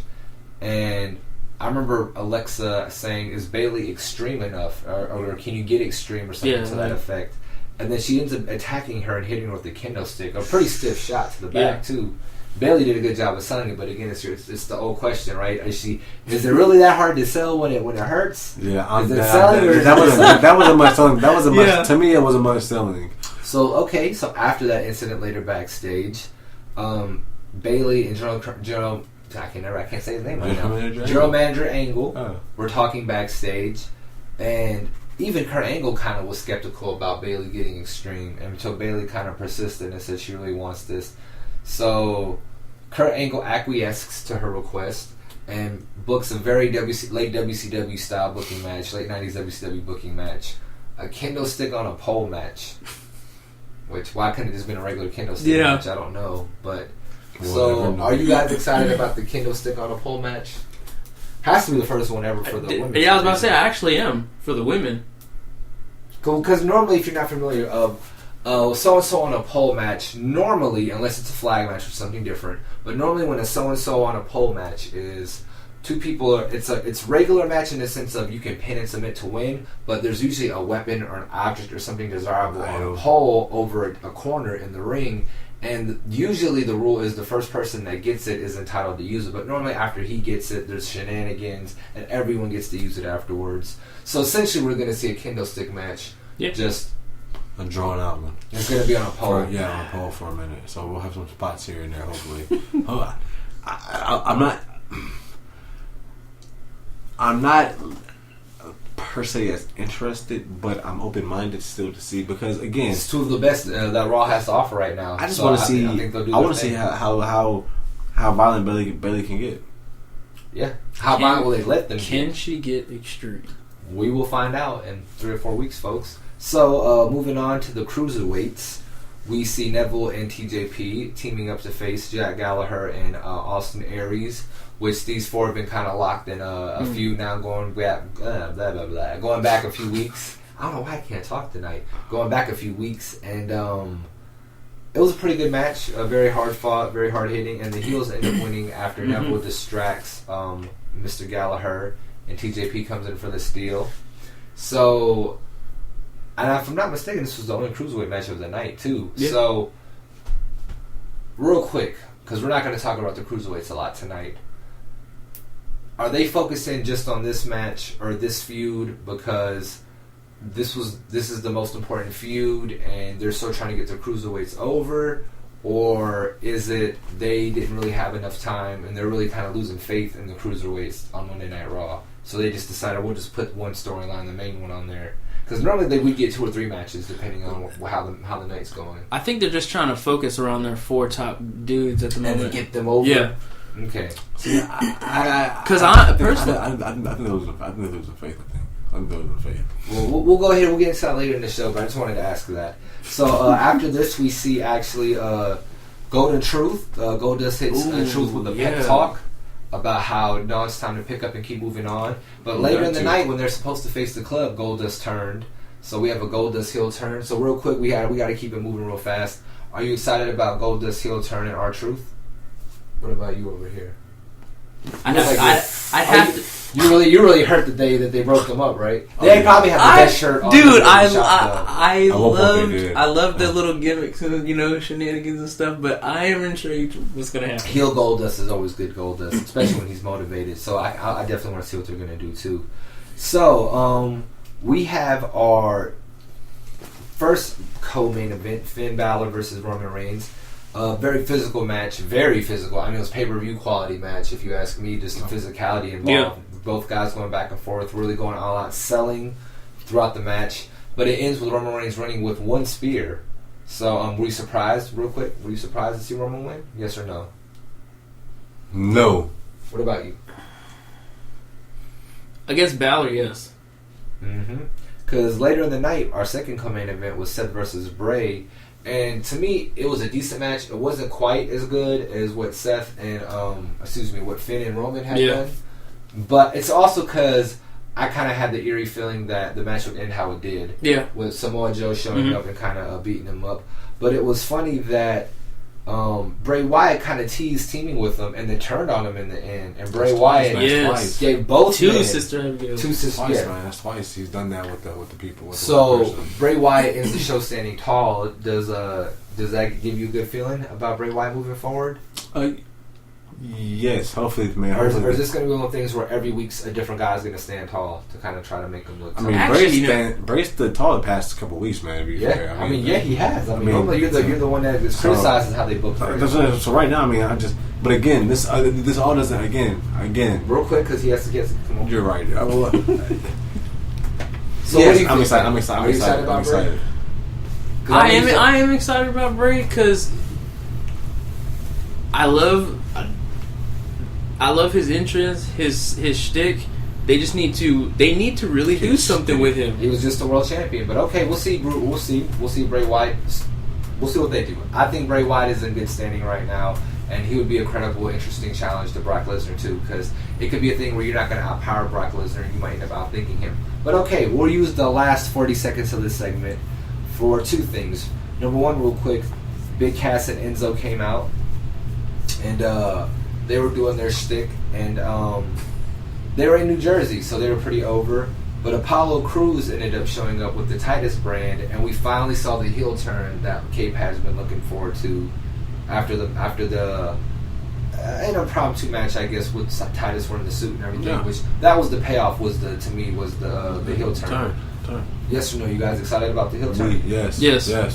And I remember Alexa saying, "Is Bayley extreme enough? Or can you get extreme?" or something to that effect. And then she ends up attacking her and hitting her with the kendo stick. A pretty stiff shot to the back, too. Bayley did a good job of selling it, but again, it's the old question, right? Is it really that hard to sell when it hurts? Yeah, Is it selling or that wasn't much selling. That wasn't much. Yeah. To me, it wasn't much selling. So after that incident later backstage, Bayley and General I can't say his name right now. General Manager Angle were talking backstage, and even Kurt Angle kind of was skeptical about Bayley getting extreme, until Bayley kind of persisted and said she really wants this. So Kurt Angle acquiesces to her request and books a very late WCW style booking match, late 90s WCW booking match, a kendo stick on a pole match. Which, why couldn't it just been a regular kendo stick match? I don't know, but. So, are you guys excited about the kendo stick on a pole match? Has to be the first one ever for the women. Yeah, I was about to say, I actually am for the women. Cool, because normally, if you're not familiar, so-and-so on a pole match, normally, unless it's a flag match or something different, but normally when a so-and-so on a pole match is two people, it's regular match in the sense of you can pin and submit to win, but there's usually a weapon or an object or something desirable on a pole over a corner in the ring. And usually the rule is the first person that gets it is entitled to use it. But normally after he gets it, there's shenanigans, and everyone gets to use it afterwards. So essentially we're going to see a kendo stick match. Yeah. Just a drawn out one. It's going to be on a pole. On a pole for a minute. So we'll have some spots here and there, hopefully. I'm not per se as interested, but I'm open-minded still to see, because again, it's two of the best that Raw has to offer right now. I just want to see. I want to see how violent Bayley can get. Yeah, how violent will they let them? Can she get extreme? We will find out in 3 or 4 weeks, folks. So moving on to the cruiserweights, we see Neville and TJP teaming up to face Jack Gallagher and Austin Aries, which these four have been kind of locked in a feud now, going back a few weeks. I don't know why I can't talk tonight. Going back a few weeks, and it was a pretty good match. Very hard fought, very hard hitting, and the heels end up winning after Neville distracts Mr. Gallagher, and TJP comes in for the steal. So, and if I'm not mistaken, this was the only cruiserweight match of the night too. Yeah. So, real quick, because we're not going to talk about the cruiserweights a lot tonight. Are they focusing just on this match or this feud because this is the most important feud, and they're still trying to get their cruiserweights over, or is it they didn't really have enough time and they're really kind of losing faith in the cruiserweights on Monday Night Raw? So they just decided we'll just put one storyline, the main one, on there. Because normally they would get 2 or 3 matches depending on how the night's going. I think they're just trying to focus around their 4 top dudes at the And moment. to get them over. Yeah. Okay. Because I personally, I think there was a faith. I think there was a faith. Well, we'll go ahead. We'll get into that later in the show, but I just wanted to ask that. So after this, we see actually Golden Truth. Goldust hits Truth with a pep talk about how no, it's time to pick up and keep moving on. But later in the night, when they're supposed to face the club, Goldust turned. So we have a Goldust heel turn. So real quick, we got to keep it moving real fast. Are you excited about Goldust heel turn and R-Truth? What about you over here? You really hurt the day that they broke them up, right? They probably have the best shirt on. Dude, I love love the little gimmicks and shenanigans and stuff, but I am intrigued what's gonna happen. Heel Goldust is always good Goldust, especially when he's motivated. So I definitely want to see what they're gonna do too. So we have our first co-main event: Finn Balor versus Roman Reigns. Very physical match, very physical. I mean, it was pay-per-view quality match, if you ask me. Just the physicality involved. Yeah. Both guys going back and forth, really going all out, selling throughout the match. But it ends with Roman Reigns running with 1 spear. So, were you surprised, real quick? Were you surprised to see Roman win? Yes or no? No. What about you? Against Balor, yes. Because later in the night, our second co-main event was Seth versus Bray. And to me, it was a decent match. It wasn't quite as good as what Seth and, what Finn and Roman had done. But it's also because I kind of had the eerie feeling that the match would end how it did. Yeah. With Samoa Joe showing up and kind of beating him up. But it was funny that Bray Wyatt kind of teased teaming with him and then turned on him in the end. And Bray Wyatt gave both two men sisters. Twice, man. That's twice he's done that with the people. So Bray Wyatt ends the show standing tall. Does that give you a good feeling about Bray Wyatt moving forward? Yes, hopefully, man. Or is this going to be one of the things where every week a different guy's going to stand tall to kind of try to make him look? I mean, Bray's stood tall the past couple of weeks, man. To be fair. I mean, he has. I mean, normally you're the one that is criticizes how they book. So right now, I mean, but again, this all doesn't again. Real quick, because he has to get. Come on. You're right. So yes, I'm excited. Are you excited about Bray? I am excited about Bray because I love his entrance, his shtick. They need to really do something with him. He was just a world champion, but okay, we'll see Bray Wyatt. We'll see what they do. I think Bray Wyatt is in good standing right now, and he would be a credible, interesting challenge to Brock Lesnar too, because it could be a thing where you're not going to outpower Brock Lesnar, you might end up outthinking him. But okay, we'll use the last 40 seconds of this segment for 2 things. Number 1, real quick, Big Cass and Enzo came out, and they were doing their shtick, and they were in New Jersey, so they were pretty over. But Apollo Crews ended up showing up with the Titus brand, and we finally saw the heel turn that Cape has been looking forward to after the an impromptu match, I guess, with Titus wearing the suit and everything. Which that was the payoff. Was the heel turn. Yes or no? You guys excited about the heel turn? Yes.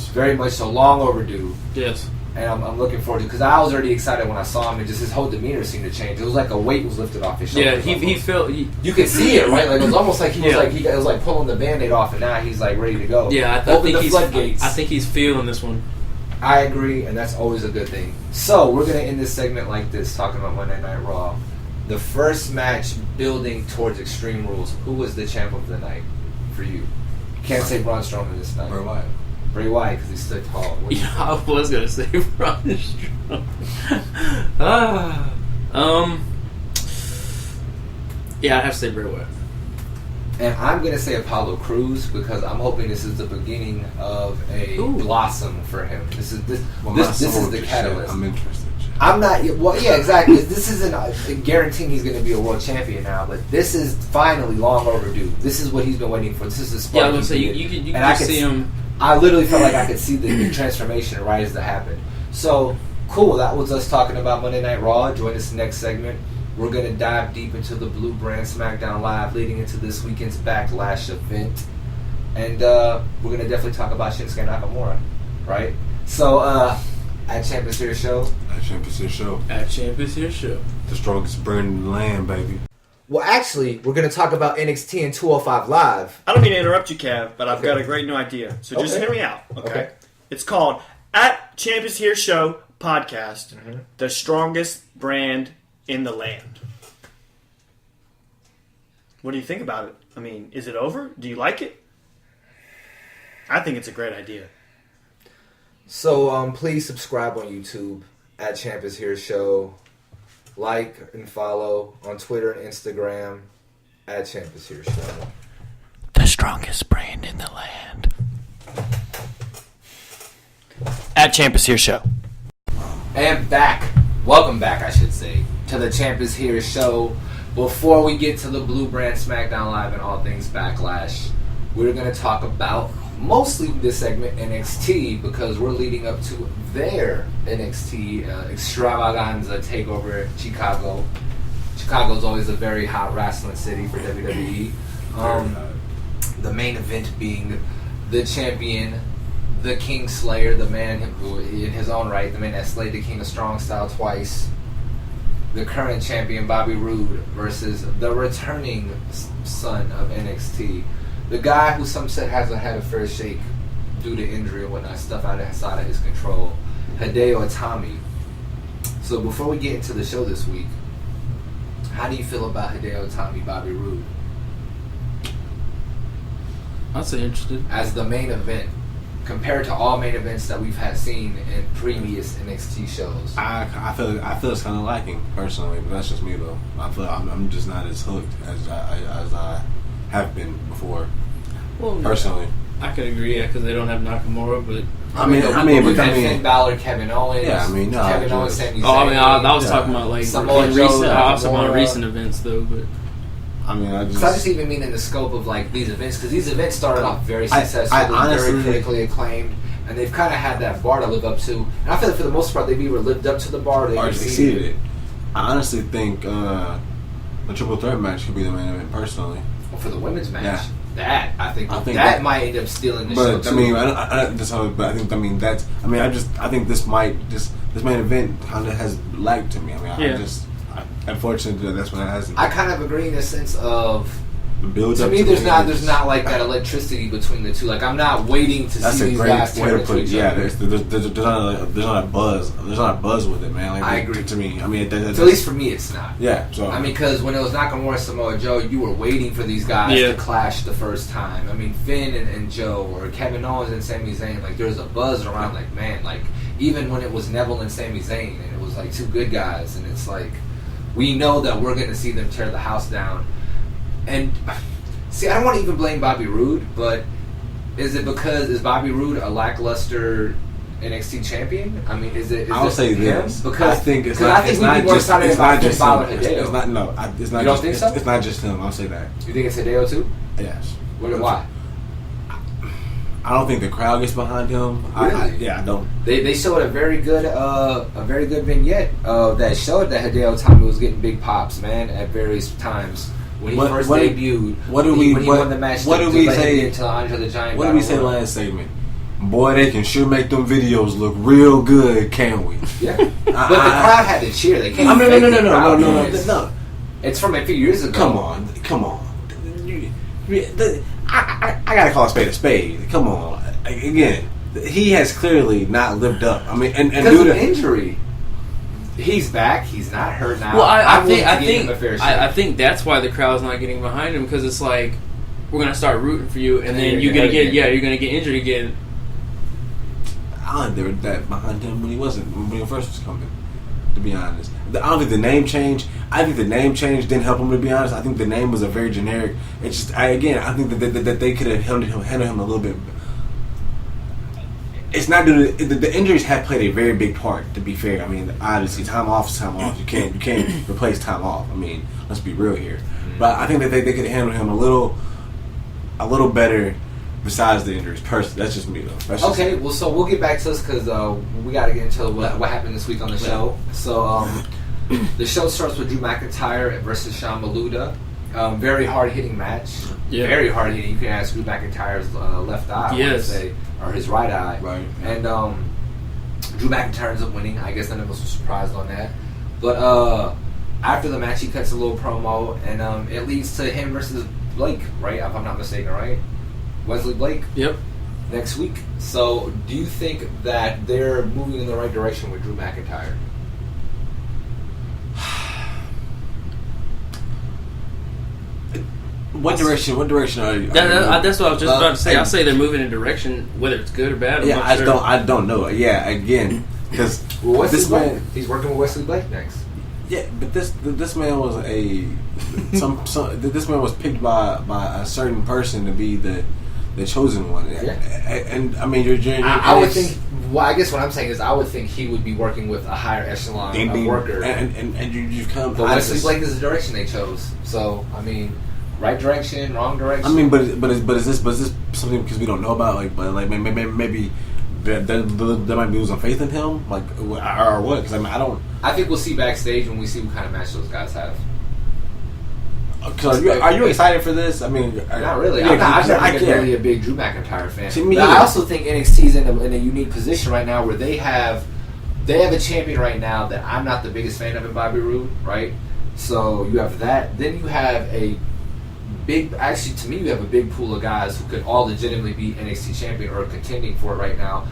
Very much so. Long overdue. Yes. And I'm looking forward to it because I was already excited when I saw him, and just his whole demeanor seemed to change. It was like a weight was lifted off his shoulders. Yeah, he felt. You could see it, right? Like it was almost like it was like pulling the Band-Aid off, and now he's like ready to go. Yeah, I think he's feeling this one. I agree, and that's always a good thing. So we're gonna end this segment like this, talking about Monday Night Raw. The first match building towards Extreme Rules. Who was the champ of the night for you? Can't say Braun Strowman this night. Bray Wyatt, because he stood tall. I was gonna say Braun Strowman. Yeah, I have to say Bray Wyatt. And I'm gonna say Apollo Crews because I'm hoping this is the beginning of a blossom for him. This is the catalyst. I'm interested. I'm not. Well, yeah, exactly. This isn't guaranteeing he's going to be a world champion now, but this is finally long overdue. This is what he's been waiting for. This is the spark. Yeah, I was gonna say you can see him. I literally felt like I could see the transformation rise to happen. So cool. That was us talking about Monday Night Raw. Join us next segment. We're going to dive deep into the Blue Brand SmackDown Live leading into this weekend's Backlash event. and we're gonna definitely talk about Shinsuke Nakamura, right? So at Champions Here Show. At Champions Here Show. At Champions Here Show. The strongest brand in the land, baby. Well, actually, we're gonna talk about NXT and 205 Live. I don't mean to interrupt you, Kev, but I've got a great new idea. So just Okay. hear me out, okay? Okay. It's called At Champions Here Show Podcast, the strongest brand in the land. What do you think about it? I mean, is it over? Do you like it? I think it's a great idea. So please subscribe on YouTube at Champions Here Show. Like and follow on Twitter and Instagram at Champions Here Show. The strongest brand in the land. At Champions Here Show. And welcome back, I should say, to the Champions Here Show. Before we get to the Blue Brand SmackDown Live and all things Backlash, we're going to talk about mostly this segment NXT because we're leading up to their NXT Extravaganza Takeover Chicago. Chicago's always a very hot wrestling city for WWE. The main event being the champion, the King Slayer, the man who, in his own right, the man that slayed the King of Strong Style twice, the current champion Bobby Roode versus the returning son of NXT, the guy who some said hasn't had a fair shake due to injury and whatnot, stuff outside of his control, Hideo Itami. So before we get into the show this week, how do you feel about Hideo Itami, Bobby Roode I'd say interested. as the main event compared to all main events that we've had seen in previous NXT shows? I feel it's kind of lacking personally, but that's just me though. I feel I'm just not as hooked as I have been before. Well, Personally, I could agree because they don't have Nakamura, but We've had I Finn Balor, Kevin Owens. Yeah, I mean, no, Kevin I Owens, just- Sami Zayn. I was Yeah. talking about like Samoa in Joe, recent. I was talking about Nakamura. recent events though, but I Because I just even mean in the scope of like these events, because these events started off very successful, I honestly- very critically acclaimed, and they've kind of had that bar to live up to. And I feel like for the most part, they've either lived up to the bar or they or exceeded exceeded it. I honestly think the triple threat match could be the main event personally. Well, for the women's match, Yeah. that I think that- that might end up stealing the show But too. I mean, I think this main event kind of has lagged to me. I mean, Yeah. unfortunately that's what it has. I kind of agree in the sense of, The build to up me, there's it. not like that electricity between the two. Like I'm not waiting to That's see a these great guys way tear to into put it. each Yeah, other. there's not a buzz. There's not a buzz with it, man. Like, I agree. To me, I mean, So at least for me, it's not. yeah. So I mean, because when it was Nakamura and Samoa Joe, you were waiting for these guys Yeah. to clash the first time. I mean, Finn and Joe, or Kevin Owens and Sami Zayn, like there was a buzz around. Like man, like even when it was Neville and Sami Zayn, and it was like two good guys, and it's like we know that we're going to see them tear the house down. And see, I don't want to even blame Bobby Roode, but is Bobby Roode a lackluster NXT champion? I mean, is it? I'll it say him? this Because I think it's I not. think It's we'd not be more just. excited It's about not Finn just Balor him. and Hideo. It's not. No, it's not. You don't just, think so? It's not just him. I'll say that. You think it's Hideo too? Yes. Why? I don't think the crowd gets behind him. Really? I don't. They showed a very good vignette that showed that Hideo Itami was getting big pops, man, at various times when he first debuted. When he won the match. What did we say? Until Andre the Giant. What did we say last segment? Boy, they can sure make them videos look real good, can't we? Yeah, but the crowd had to cheer. They can't. No. It's from a few years ago. Come on. I gotta call a spade. Come on. Again, he has clearly not lived up. I mean, and Because due of to injury. He's back. He's not hurt now. well, I wouldn't give him a fair I shake. think that's why the crowd's not getting behind him because it's like we're gonna start rooting for you, and then you're you're gonna gonna get get you're gonna get injured again. I don't think that behind him when he first was coming. To be honest, I don't think the name change. I think the name change didn't help him. To be honest, I think the name was a very generic. It's just I think that they could have handled him a little bit. It's not due to the injuries have played a very big part. To be fair, I mean obviously time off is time off. You can't replace time off. I mean let's be real here. But I think that they could have handled him a little better. Besides the injuries, personally, that's just me though. That's just Okay, well, so we'll get back to this because we got to get into what happened this week on the show. So the show starts with Drew McIntyre versus Sean Maluda. Very hard hitting match. Yeah. Very hard hitting. You can ask Drew McIntyre's left eye, I want to Yes. say, or his right eye. Right. And Drew McIntyre ends up winning. I guess none of us were surprised on that. But after the match, he cuts a little promo, and it leads to him versus Blake, right? If I'm not mistaken, right? Wesley Blake Yep. next week. So, do you think that they're moving in the right direction with Drew McIntyre? What direction are you? That's what I was just about to say. I- I'll say they're moving in a direction, whether it's good or bad. I'm Yeah, not I sure. don't know. Yeah, again, because Well, Wesley this Blake, man. he's working with Wesley Blake next. Yeah, but this man was this man was picked by a certain person to be the chosen one. Yeah. And I mean, you're I would think. Well, I guess what I'm saying is, I would think he would be working with a higher echelon of worker. and you've come. But Wesley Blake is the direction they chose. So, I mean, right direction, wrong direction. I mean, but is this something because we don't know about? Like maybe they might be losing faith in him, like or what? Because I mean, I don't. I think we'll see backstage when we see what kind of match those guys have. Cause are you excited for this? I mean, Not really. Yeah, I've never I been can't. really a big Drew McIntyre fan. See, me but I either. also think NXT's in a unique position right now where they have a champion right now that I'm not the biggest fan of in Bobby Roode, right? So you have that. Then you have a big, actually to me, you have a big pool of guys who could all legitimately be NXT champion or contending for it right now,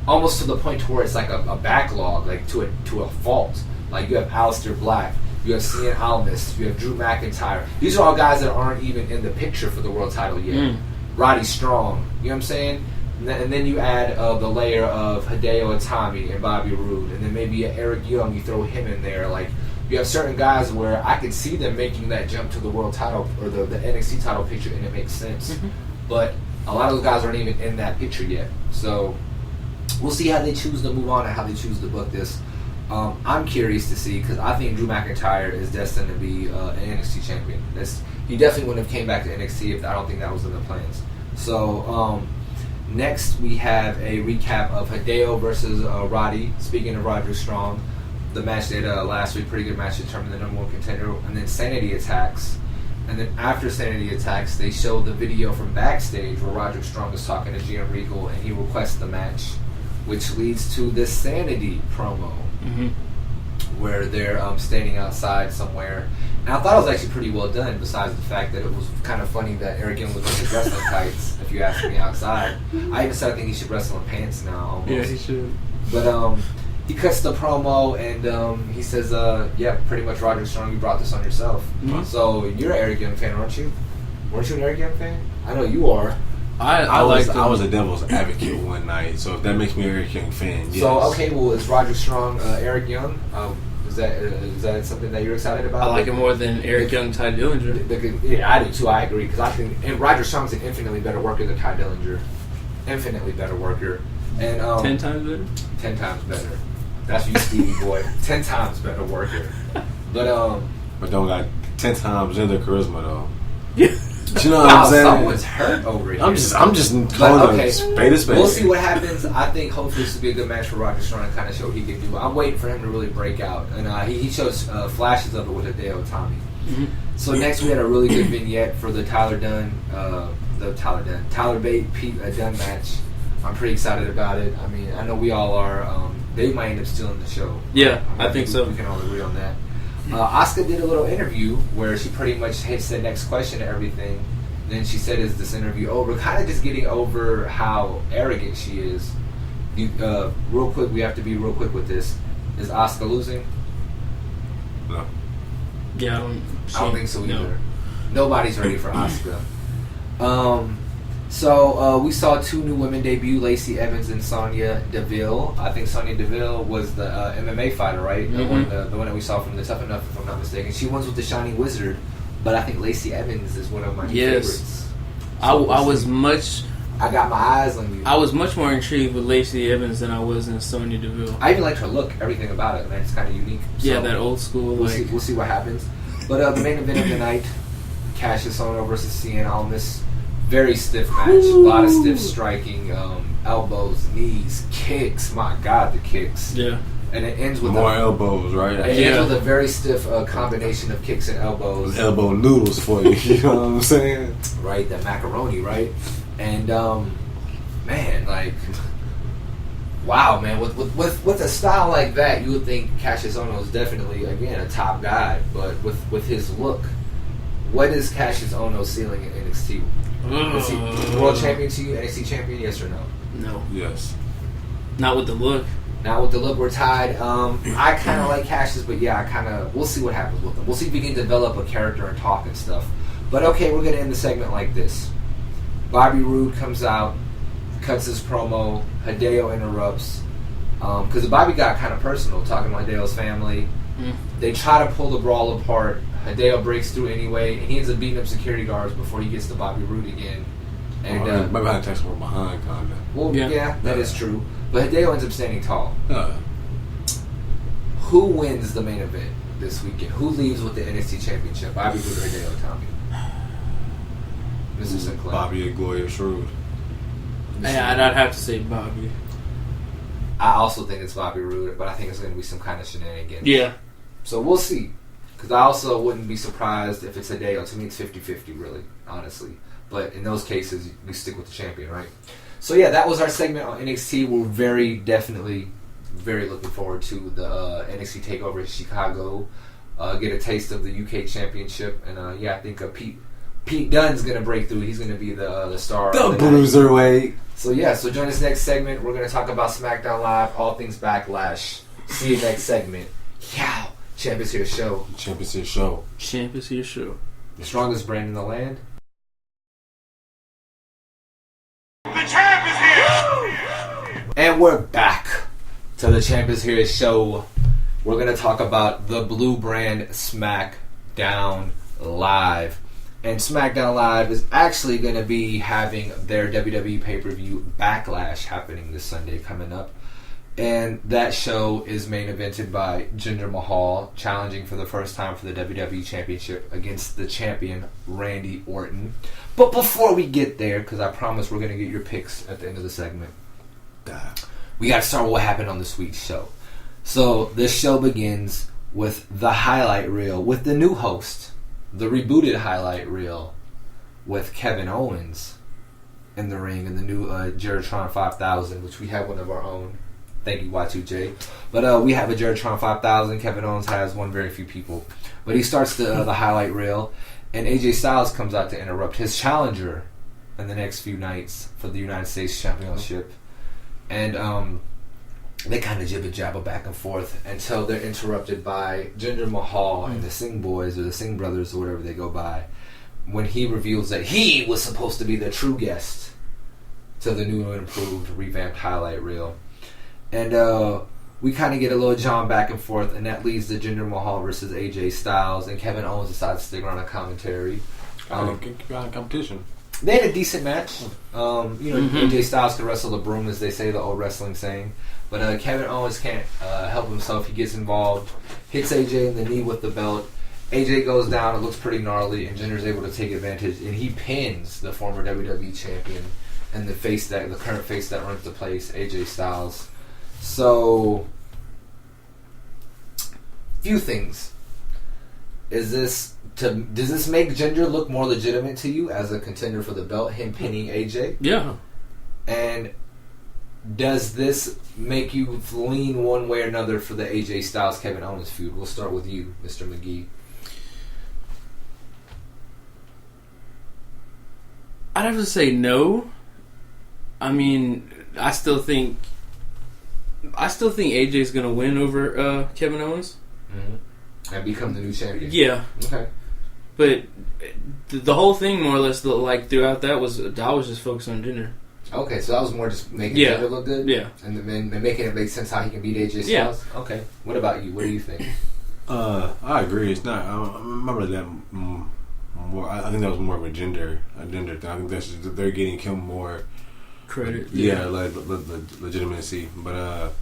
almost to the point to where it's like a backlog, like to a fault. Like you have Aleister Black. You have Cien Almas, you have Drew McIntyre. These are all guys that aren't even in the picture for the world title yet. Roddy Strong, you know what I'm saying? And then you add the layer of Hideo Itami and Bobby Roode, and then maybe Eric Young, you throw him in there. Like, you have certain guys where I could see them making that jump to the world title or the NXT title picture, and it makes sense. But a lot of those guys aren't even in that picture yet. So we'll see how they choose to move on and how they choose to book this. I'm curious to see, because I think Drew McIntyre is destined to be an NXT champion. He definitely wouldn't have came back to NXT if I don't think that was in the plans. So next we have a recap of Hideo versus Roddy. Speaking of Roderick Strong, the match they had last week, pretty good match, determined the number one contender. And then Sanity Attacks. And then after Sanity Attacks, they showed the video from backstage where Roderick Strong is talking to Gian Regal, and he requests the match, which leads to the Sanity promo. Where they're standing outside somewhere. And I thought it was actually pretty well done, besides the fact that it was kind of funny that Eric Young was in his wrestling tights, if you ask me, outside. I even said I think he should wrestle in pants now, almost. Yeah, he should. But he cuts the promo, and he says, yeah, pretty much, Roderick Strong, you brought this on yourself. So you're an Eric Young fan, aren't you? Weren't you an Eric Young fan? I know you are. I was a devil's advocate one night, so if that makes me an Eric Young fan, yes. So, okay, well, is Roderick Strong Eric Young? Is that something that you're excited about? I like him more than Eric Young, Ty Dillinger. Yeah, I do too. I agree, because I think Roderick Strong's an infinitely better worker than Ty Dillinger. Infinitely better worker. And 10 times better? 10 times better. That's you, Stevie boy. 10 times better worker. But don't got 10 times gender charisma though. Yeah. You know what wow, I'm saying? someone's hurt over here. I'm just calling okay. a spade a spade. We'll see what happens. I think hopefully this will be a good match for Roderick Strong to kind of show what he can do. I'm waiting for him to really break out, and he shows flashes of it with Hideo Itami. So next we had a really good vignette for the Tyler Bate Pete Dunne match. I'm pretty excited about it. I mean, I know we all are. They might end up stealing the show. Yeah, I think so. We can all agree on that. Asuka did a little interview where she pretty much hits the next question to everything. Then she said, "Is this interview over?" Kind of just getting over how arrogant she is. Real quick, we have to be real quick with this. Is Asuka losing? No. Yeah, I don't think so either. No. Nobody's ready for Asuka. So we saw two new women debut, Lacey Evans and Sonya Deville. I think Sonya Deville was the MMA fighter, right? The one that we saw from the Tough Enough, if I'm not mistaken. She wins with the Shining Wizard, but I think Lacey Evans is one of my favorites. So I got my eyes on you. I was much more intrigued with Lacey Evans than I was in Sonya Deville. I even liked her look, everything about it, man. It's kind of unique. Yeah, So that old school. We'll see what happens. But the main event of the night, Cassius Ohno versus Cien Almas. Very stiff match. A lot of stiff striking, elbows, knees, kicks. My God, the kicks. Yeah. and it ends with more elbows, right? It ends with a very stiff combination of kicks and elbows. Elbow noodles for you. You know what I'm saying? Right, that macaroni, right? And man, like, wow, man, with a style like that, you would think Cassius Ohno is definitely, again, a top guy. But with his look, what is Cassius Ohno's ceiling in NXT? Is he world champion to you, NXT champion, yes or no? No. Yes. Not with the look. Now with the look, we're tied. I kind of like Cassius, but yeah, we'll see what happens with him. We'll see if we can develop a character and talk and stuff. But okay, we're going to end the segment like this. Bobby Roode comes out, cuts his promo, Hideo interrupts. Because Bobby got kind of personal, talking about Hideo's family. They try to pull the brawl apart. Hideo breaks through anyway, and he ends up beating up security guards before he gets to Bobby Roode again. And maybe I had to text from behind, kind of. Well, yeah, that is true. But Hideo ends up standing tall. Who wins the main event this weekend? Who leaves with the NXT Championship? Bobby Roode or Hideo Itami? Mr. Sinclair. Bobby and Gloria Shrewd. Yeah, I'd have to say Bobby. I also think it's Bobby Roode, but I think it's going to be some kind of shenanigans. Yeah. So we'll see. Because I also wouldn't be surprised if it's Hideo. To me, it's 50-50, really, honestly. But in those cases, we stick with the champion, right? So yeah, that was our segment on NXT. We're very looking forward to the NXT TakeOver Chicago. Get a taste of the UK Championship, and I think Pete Dunne's gonna break through. He's gonna be the star. The Bruiserweight. So join us next segment. We're gonna talk about SmackDown Live, all things Backlash. See you next segment. Yow! Champ is here show. Champ is here show. Champ is here show. The strongest brand in the land. The champ is here! And we're back to the Champ is Here show. We're going to talk about the Blue Brand SmackDown Live. And SmackDown Live is actually going to be having their WWE pay-per-view Backlash happening this Sunday coming up. And that show is main evented by Jinder Mahal, challenging for the first time for the WWE Championship against the champion, Randy Orton. But before we get there, because I promise we're going to get your picks at the end of the segment, we got to start with what happened on this week's show. So this show begins with the highlight reel, with the new host, the rebooted highlight reel, with Kevin Owens in the ring in the new Geritron 5000, which we have one of our own. Thank you, Y2J. But we have a Geritron 5000. Kevin Owens has one, very few people. But he starts the highlight reel, and AJ Styles comes out to interrupt his challenger in the next few nights for the United States Championship. And they kind of jibber-jabber back and forth until they're interrupted by Jinder Mahal and the Singh Boys, or the Singh Brothers, or whatever they go by, when he reveals that he was supposed to be the true guest to the new and improved, revamped highlight reel. And we kind of get a little jam back and forth, and that leads to Jinder Mahal versus AJ Styles, and Kevin Owens decides to stick around on commentary. Competition. They had a decent match. AJ Styles could wrestle the broom, as they say, the old wrestling saying. But Kevin Owens can't help himself. He gets involved, hits AJ in the knee with the belt. AJ goes down. It looks pretty gnarly, and Jinder's able to take advantage, and he pins the former WWE champion and the current face that runs the place, AJ Styles. So, few things. Does this make Jinder look more legitimate to you as a contender for the belt, him pinning AJ? Yeah. And does this make you lean one way or another for the AJ Styles Kevin Owens feud? We'll start with you, Mr. McGee. I'd have to say no. I mean, I still think AJ's gonna win over Kevin Owens. Mm-hmm. And become the new champion. Yeah. Okay. But the whole thing, more or less, like throughout that was I was just focused on Jinder. Okay, so that was more just making Jinder look good. Yeah. And then making it make sense how he can beat AJ Styles. Yeah. Okay. What about you? What do you think? I agree. It's not. I remember that more. I think that was more of a gender thing. I think that's just, they're getting him more credit. Yeah, like legitimacy. But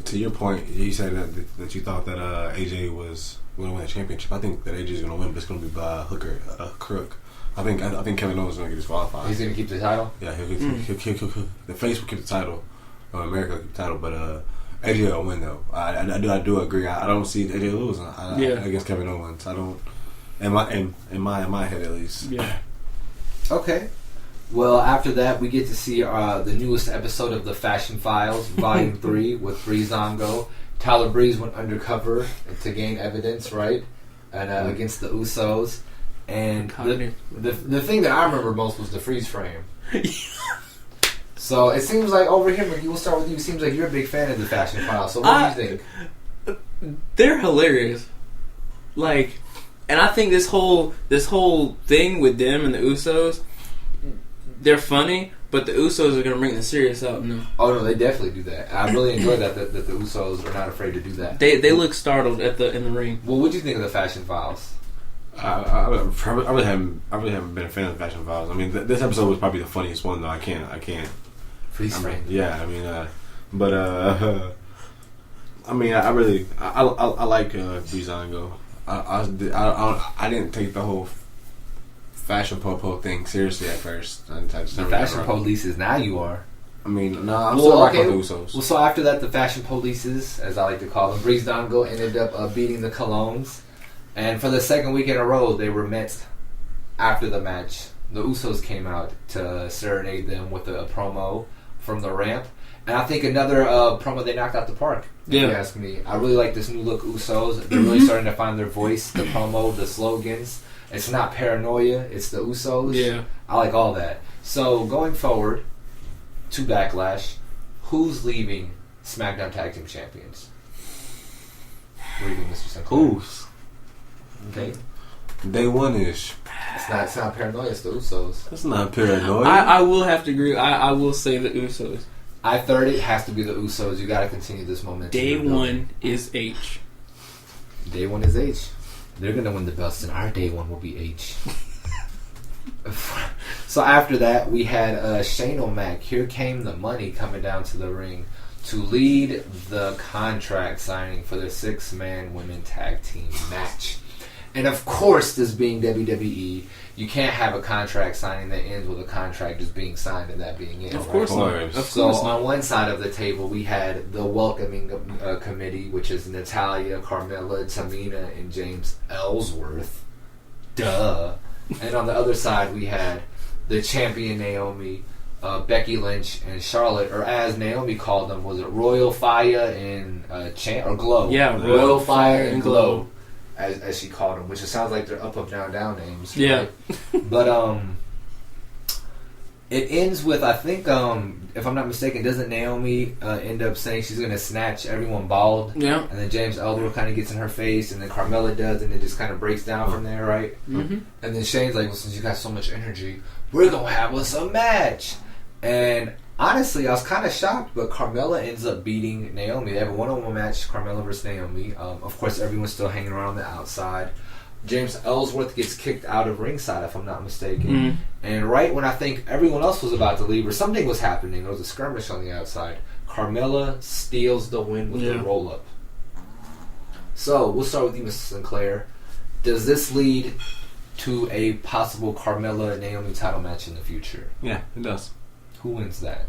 to your point, you said that you thought that AJ was going to win a championship. I think that AJ is going to win, but it's going to be by a crook. I think Kevin Owens is going to get disqualified. He's going to keep the title? Yeah, he'll the face will keep the title. America will keep the title, but AJ will win though. I do agree. I don't see AJ losing Yeah. against Kevin Owens. I don't. In my head at least. Yeah. Okay. Well, after that, we get to see the newest episode of the Fashion Files, Volume 3, with Breezango. Tyler Breeze went undercover to gain evidence, right? And against the Usos. And the thing that I remember most was the freeze frame. So it seems like over here, Ricky, we'll start with you. It seems like you're a big fan of the Fashion Files. So what do you think? They're hilarious. Like, and I think this whole thing with them and the Usos, they're funny, but the Usos are gonna bring the serious out. No. Oh no, they definitely do that. I really enjoy that the Usos are not afraid to do that. They look startled in the ring. Well, what do you think of the Fashion Files? I really haven't been a fan of the Fashion Files. I mean, this episode was probably the funniest one though. I can't. Freeze frame. Yeah, I mean, I mean, I really like Breezango. I didn't take the whole fashion popo thing seriously at first. The fashion polices, now you are. I mean, no, I'm still rocking with the Usos. Well, so after that, the fashion polices, as I like to call them, Breezango ended up beating the Colognes. And for the second week in a row, they were met after the match. The Usos came out to serenade them with a promo from the ramp. And I think another promo, they knocked out the park, if you ask me. I really like this new look Usos. They're really starting to find their voice, the promo, the slogans. It's not paranoia, it's the Usos. Yeah. I like all that. So going forward to Backlash, who's leaving SmackDown Tag Team Champions? What do you think, Mr. Sinclair? Who's? Okay. Day one-ish. It's not paranoia, it's the Usos. That's not paranoia. I will have to agree. I will say the Usos. I third it has to be the Usos. You got to continue this momentum. Day one is H. Day one is H. They're gonna win the belts, and our day one will be H. So after that, we had Shane O'Mac. Here came the money coming down to the ring to lead the contract signing for the 6-man women tag team match. And of course, this being WWE, you can't have a contract signing that ends with a contract just being signed and that being it. Of course not. So on one side of the table, we had the welcoming committee, which is Natalya, Carmella, Tamina, and James Ellsworth. Duh. And on the other side, we had the champion Naomi, Becky Lynch, and Charlotte, or as Naomi called them, was it Royal Fire and or Glow? Yeah, Royal Fire and Glow. As she called them, which it sounds like they're up, down names. Yeah. Right? But it ends with, I think, if I'm not mistaken, doesn't Naomi end up saying she's going to snatch everyone bald? Yeah. And then James Ellsworth kind of gets in her face, and then Carmella does, and it just kind of breaks down from there, right? Mm-hmm. And then Shane's like, well, since you got so much energy, we're going to have us a match. And honestly, I was kind of shocked, but Carmella ends up beating Naomi. They have a one-on-one match, Carmella versus Naomi. Of course, everyone's still hanging around on the outside. James Ellsworth gets kicked out of ringside, if I'm not mistaken. Mm. And right when I think everyone else was about to leave, or something was happening, there was a skirmish on the outside, Carmella steals the win with the roll-up. So, we'll start with you, Mr. Sinclair. Does this lead to a possible Carmella-Naomi title match in the future? Yeah, it does. Who wins that?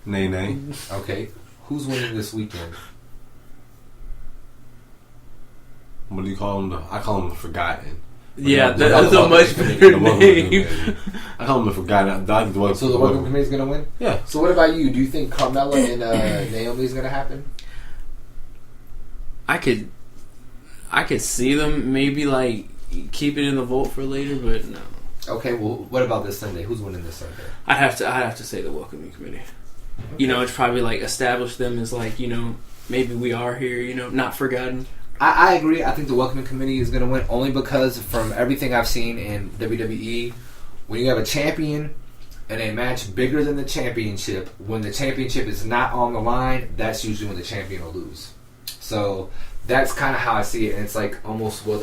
Nay. Okay. Who's winning this weekend? What do you call them? I call them the Forgotten. Yeah, The that's a Welcome much Committee. better The Welcome name. Committee. I call them the Forgotten. So the Welcome Committee's going to win? Yeah. So what about you? Do you think Carmella and Naomi's going to happen? I could see them maybe like keep it in the vault for later, but no. Okay, well, what about this Sunday? Who's winning this Sunday? I'd have to say the welcoming committee. Okay. You know, it's probably like establish them as like, you know, maybe we are here, you know, not forgotten. I agree. I think the Welcoming Committee is going to win only because from everything I've seen in WWE, when you have a champion and a match bigger than the championship, when the championship is not on the line, that's usually when the champion will lose. So that's kind of how I see it. And it's like almost what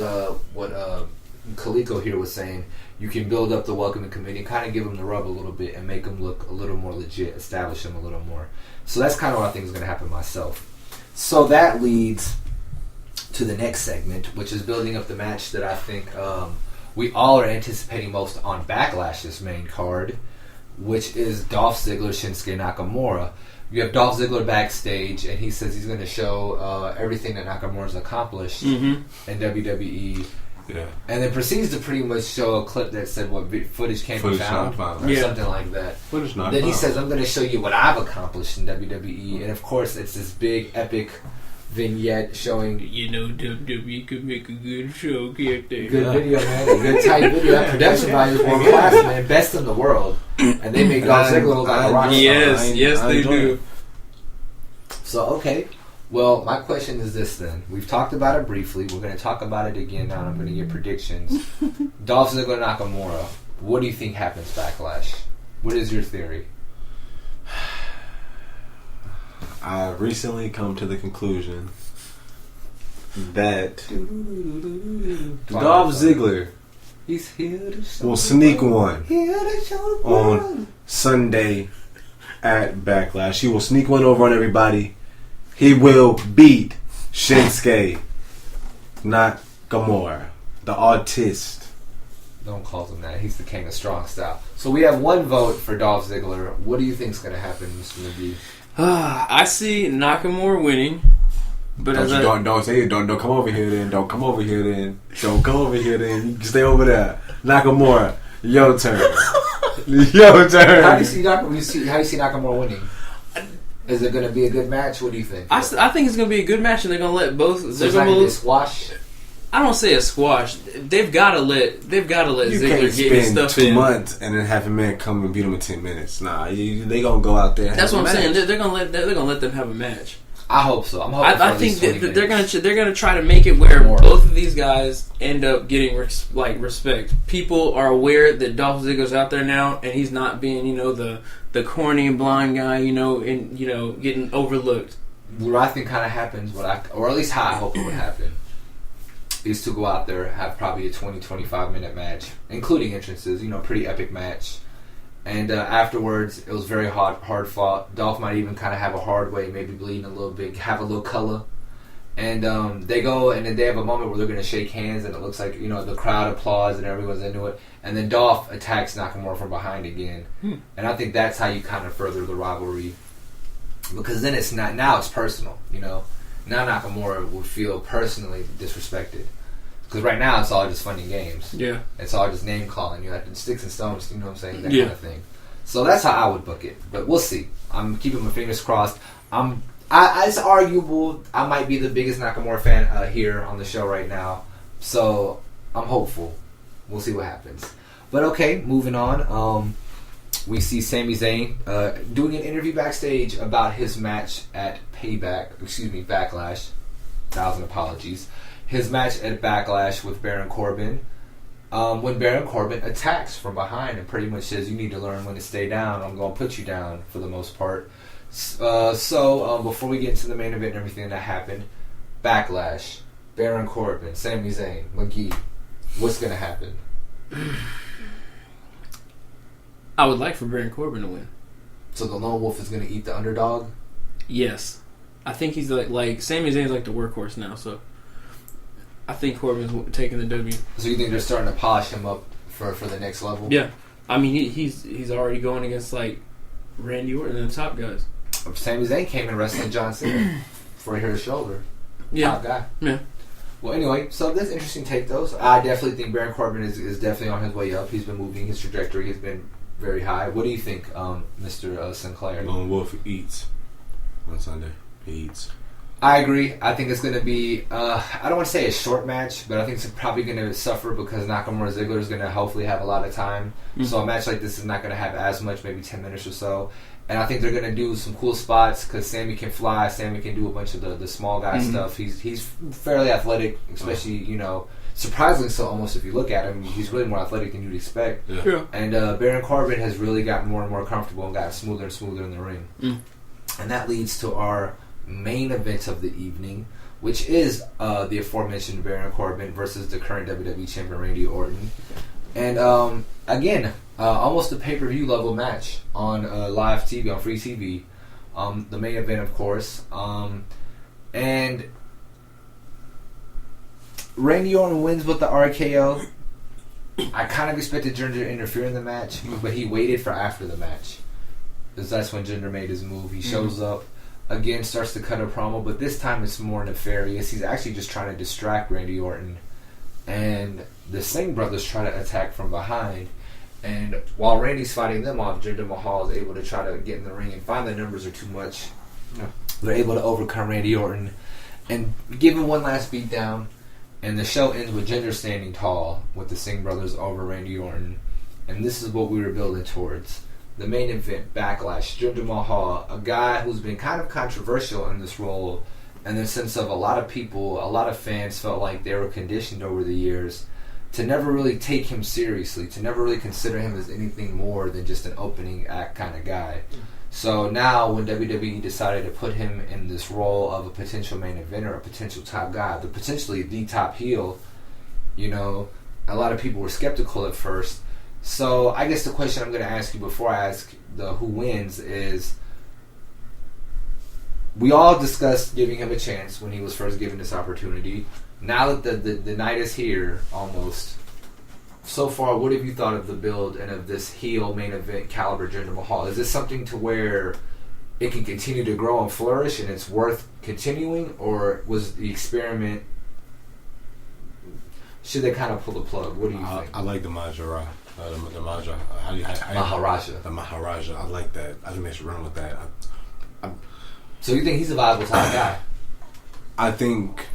Kaliko here was saying. You can build up the Welcoming Committee, kind of give them the rub a little bit and make them look a little more legit, establish them a little more. So that's kind of what I think is going to happen myself. So that leads to the next segment, which is building up the match that I think we all are anticipating most on Backlash's main card. which is Dolph Ziggler, Shinsuke Nakamura. You have Dolph Ziggler backstage, and he says he's going to show everything that Nakamura's accomplished in WWE. Yeah. And then proceeds to pretty much show a clip that said what footage can't be found, or something like that. Footage not Then found. he says, I'm going to show you what I've accomplished in WWE. And of course, it's this big, epic vignette showing WWE could make a good show, can't they? good video, man. A good tight video. That production value is world class, man. Best in the world. And they make Dolph Ziggler look like a rock star. Yes, they do. So, okay. Well, my question is this then. We've talked about it briefly. We're going to talk about it again now. I'm going to get predictions. Dolph Ziggler Nakamura. What do you think happens Backlash? What is your theory? I've recently come to the conclusion that Dolph Ziggler He's here to show will sneak one Here to show the on world. Sunday at Backlash. He will sneak one over on everybody. He will beat Shinsuke Nakamura, the artist. Don't call him that. He's the king of strong style. So we have one vote for Dolph Ziggler. What do you think's going to happen, Mr. McGee? I see Nakamura winning, but Don't say it. Don't come over here then. Don't come over here then. Don't come over here then. You stay over there. Nakamura, your turn. Your turn. How do you see Nakamura winning? Is it going to be a good match? What do you think? I think it's going to be a good match, and they're going to let both. So it's not going to be a squash. I don't say a squash. They've got to let You Ziggler can't get his spend stuff 2 in. months and then have a man come and beat him in 10 minutes. Nah, they gonna go out there. And That's have what a I'm saying. match. They're gonna let them have a match. I hope so. I'm hoping for I at think least 20 that minutes. they're gonna try to make it where More. both of these guys end up getting respect. People are aware that Dolph Ziggler's out there now, and he's not being the corny and blind guy, and getting overlooked. What I think kind of happens, or at least how I hope it would happen, is to go out there, have probably a 20-25 minute match, including entrances, pretty epic match. And afterwards, it was very hard fought. Dolph might even kind of have a hard way, maybe bleeding a little bit, have a little color. And they go, and then they have a moment where they're going to shake hands, and it looks like, the crowd applauds and everyone's into it. And then Dolph attacks Nakamura from behind again. And I think that's how you kind of further the rivalry. Because then it's not, now it's personal, Now Nakamura would feel personally disrespected. Because right now it's all just fun and games. Yeah. It's all just name calling. You have sticks and stones, you know what I'm saying? That Yeah. kind of thing. So that's how I would book it. But we'll see. I'm keeping my fingers crossed. It's arguable. I might be the biggest Nakamura fan here on the show right now. So I'm hopeful. We'll see what happens. But okay, moving on. We see Sami Zayn doing an interview backstage about his match at Backlash. 1,000 apologies. His match at Backlash with Baron Corbin. When Baron Corbin attacks from behind and pretty much says, you need to learn when to stay down. I'm going to put you down for the most part. So before we get into the main event and everything that happened, Backlash, Baron Corbin, Sami Zayn, McGee, what's going to happen? I would like for Baron Corbin to win. So the Lone Wolf is going to eat the underdog? Yes. I think he's like Sami Zayn's like the workhorse now, so I think Corbin's taking the W. So you think they're starting to polish him up for the next level? Yeah. I mean, he's already going against like Randy Orton and the top guys. Sami Zayn came in wrestling John Cena for his shoulder. Yeah. Top guy. Yeah. Well, anyway, so that's interesting take, though. So I definitely think Baron Corbin is definitely on his way up. He's been moving. His trajectory has been very high. What do you think, Mr. Sinclair? Lone Wolf eats on Sunday. He eats. I agree. I think it's going to be, I don't want to say a short match, but I think it's probably going to suffer because Nakamura Ziggler is going to hopefully have a lot of time. Mm-hmm. So a match like this is not going to have as much, maybe 10 minutes or so. And I think they're going to do some cool spots because Sami can fly. Sami can do a bunch of the small guy stuff. He's fairly athletic, especially, surprisingly so almost if you look at him. He's really more athletic than you'd expect. Yeah. And Baron Corbin has really gotten more and more comfortable and gotten smoother and smoother in the ring. And that leads to our main event of the evening, which is the aforementioned Baron Corbin versus the current WWE champion Randy Orton. And again, almost a pay-per-view level match on live TV, on free TV. The main event, of course. And Randy Orton wins with the RKO. I kind of expected Jinder to interfere in the match, but he waited for after the match. Because that's when Jinder made his move. He shows up, again, starts to cut a promo, but this time it's more nefarious. He's actually just trying to distract Randy Orton. And the Singh brothers try to attack from behind. And while Randy's fighting them off, Jinder Mahal is able to try to get in the ring and find the numbers are too much. They're able to overcome Randy Orton and give him one last beatdown. And the show ends with Jinder standing tall with the Singh brothers over Randy Orton. And this is what we were building towards. The main event, Backlash. Jinder Mahal, a guy who's been kind of controversial in this role in the sense of a lot of people, a lot of fans felt like they were conditioned over the years to never really take him seriously, to never really consider him as anything more than just an opening act kind of guy. So now when WWE decided to put him in this role of a potential main eventer, a potential top guy, potentially the top heel, you know, a lot of people were skeptical at first. So I guess the question I'm going to ask you before I ask the who wins is, we all discussed giving him a chance when he was first given this opportunity. Now that the night is here, almost, so far, what have you thought of the build and of this heel main event caliber Jinder Mahal? Is this something to where it can continue to grow and flourish and it's worth continuing? Or was the experiment, should they kind of pull the plug? What do you think? I like the Maharaja. The Maharaja. I like that. I think they should run with that. So you think he's a viable top guy? I think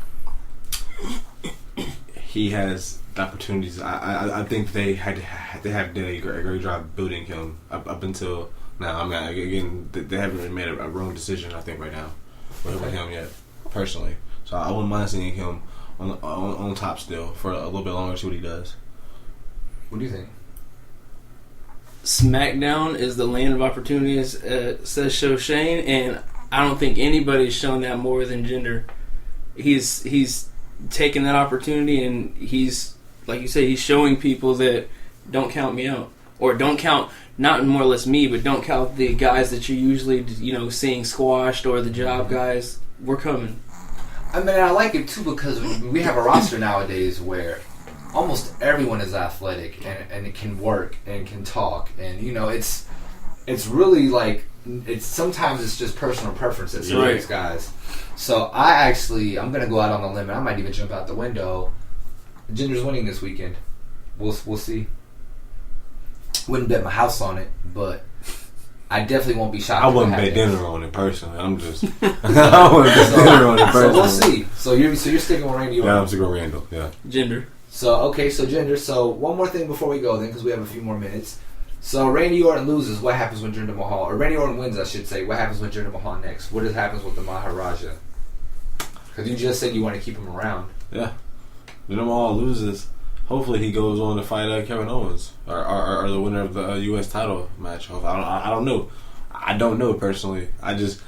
he has the opportunities. I think they have done a great job building him up until now. I mean, again, they haven't really made a wrong decision, I think, right now with him yet, personally. So I wouldn't mind seeing him on top still for a little bit longer to see what he does. What do you think? SmackDown is the land of opportunities, says Show Shane, and I don't think anybody's shown that more than Jinder. He's taken that opportunity, and he's, like you say, he's showing people that don't count me out, or don't count, not more or less me, but don't count the guys that you're usually, seeing squashed, or the job guys. We're coming. I mean, I like it too because we have a roster nowadays where almost everyone is athletic and can work and can talk, and it's really like sometimes it's just personal preferences for these guys. So I'm gonna go out on the limb, and I might even jump out the window. Jinder's winning this weekend. We'll see. Wouldn't bet my house on it, but I definitely won't be shocked. I wouldn't bet dinner on it personally. I wouldn't bet dinner on it personally. So we'll see. So you're sticking with Randy Orton. Yeah, I'm sticking with Randall. Yeah. Jinder. So Jinder. So one more thing before we go, then, because we have a few more minutes. So Randy Orton loses. What happens when Jinder Mahal, or Randy Orton wins, I should say? What happens when Jinder Mahal next? What happens with the Maharaja? Because you just said you want to keep him around. Yeah. Jinder Mahal loses. Hopefully he goes on to fight Kevin Owens or the winner of the U.S. title match. I don't know. I don't know personally. Because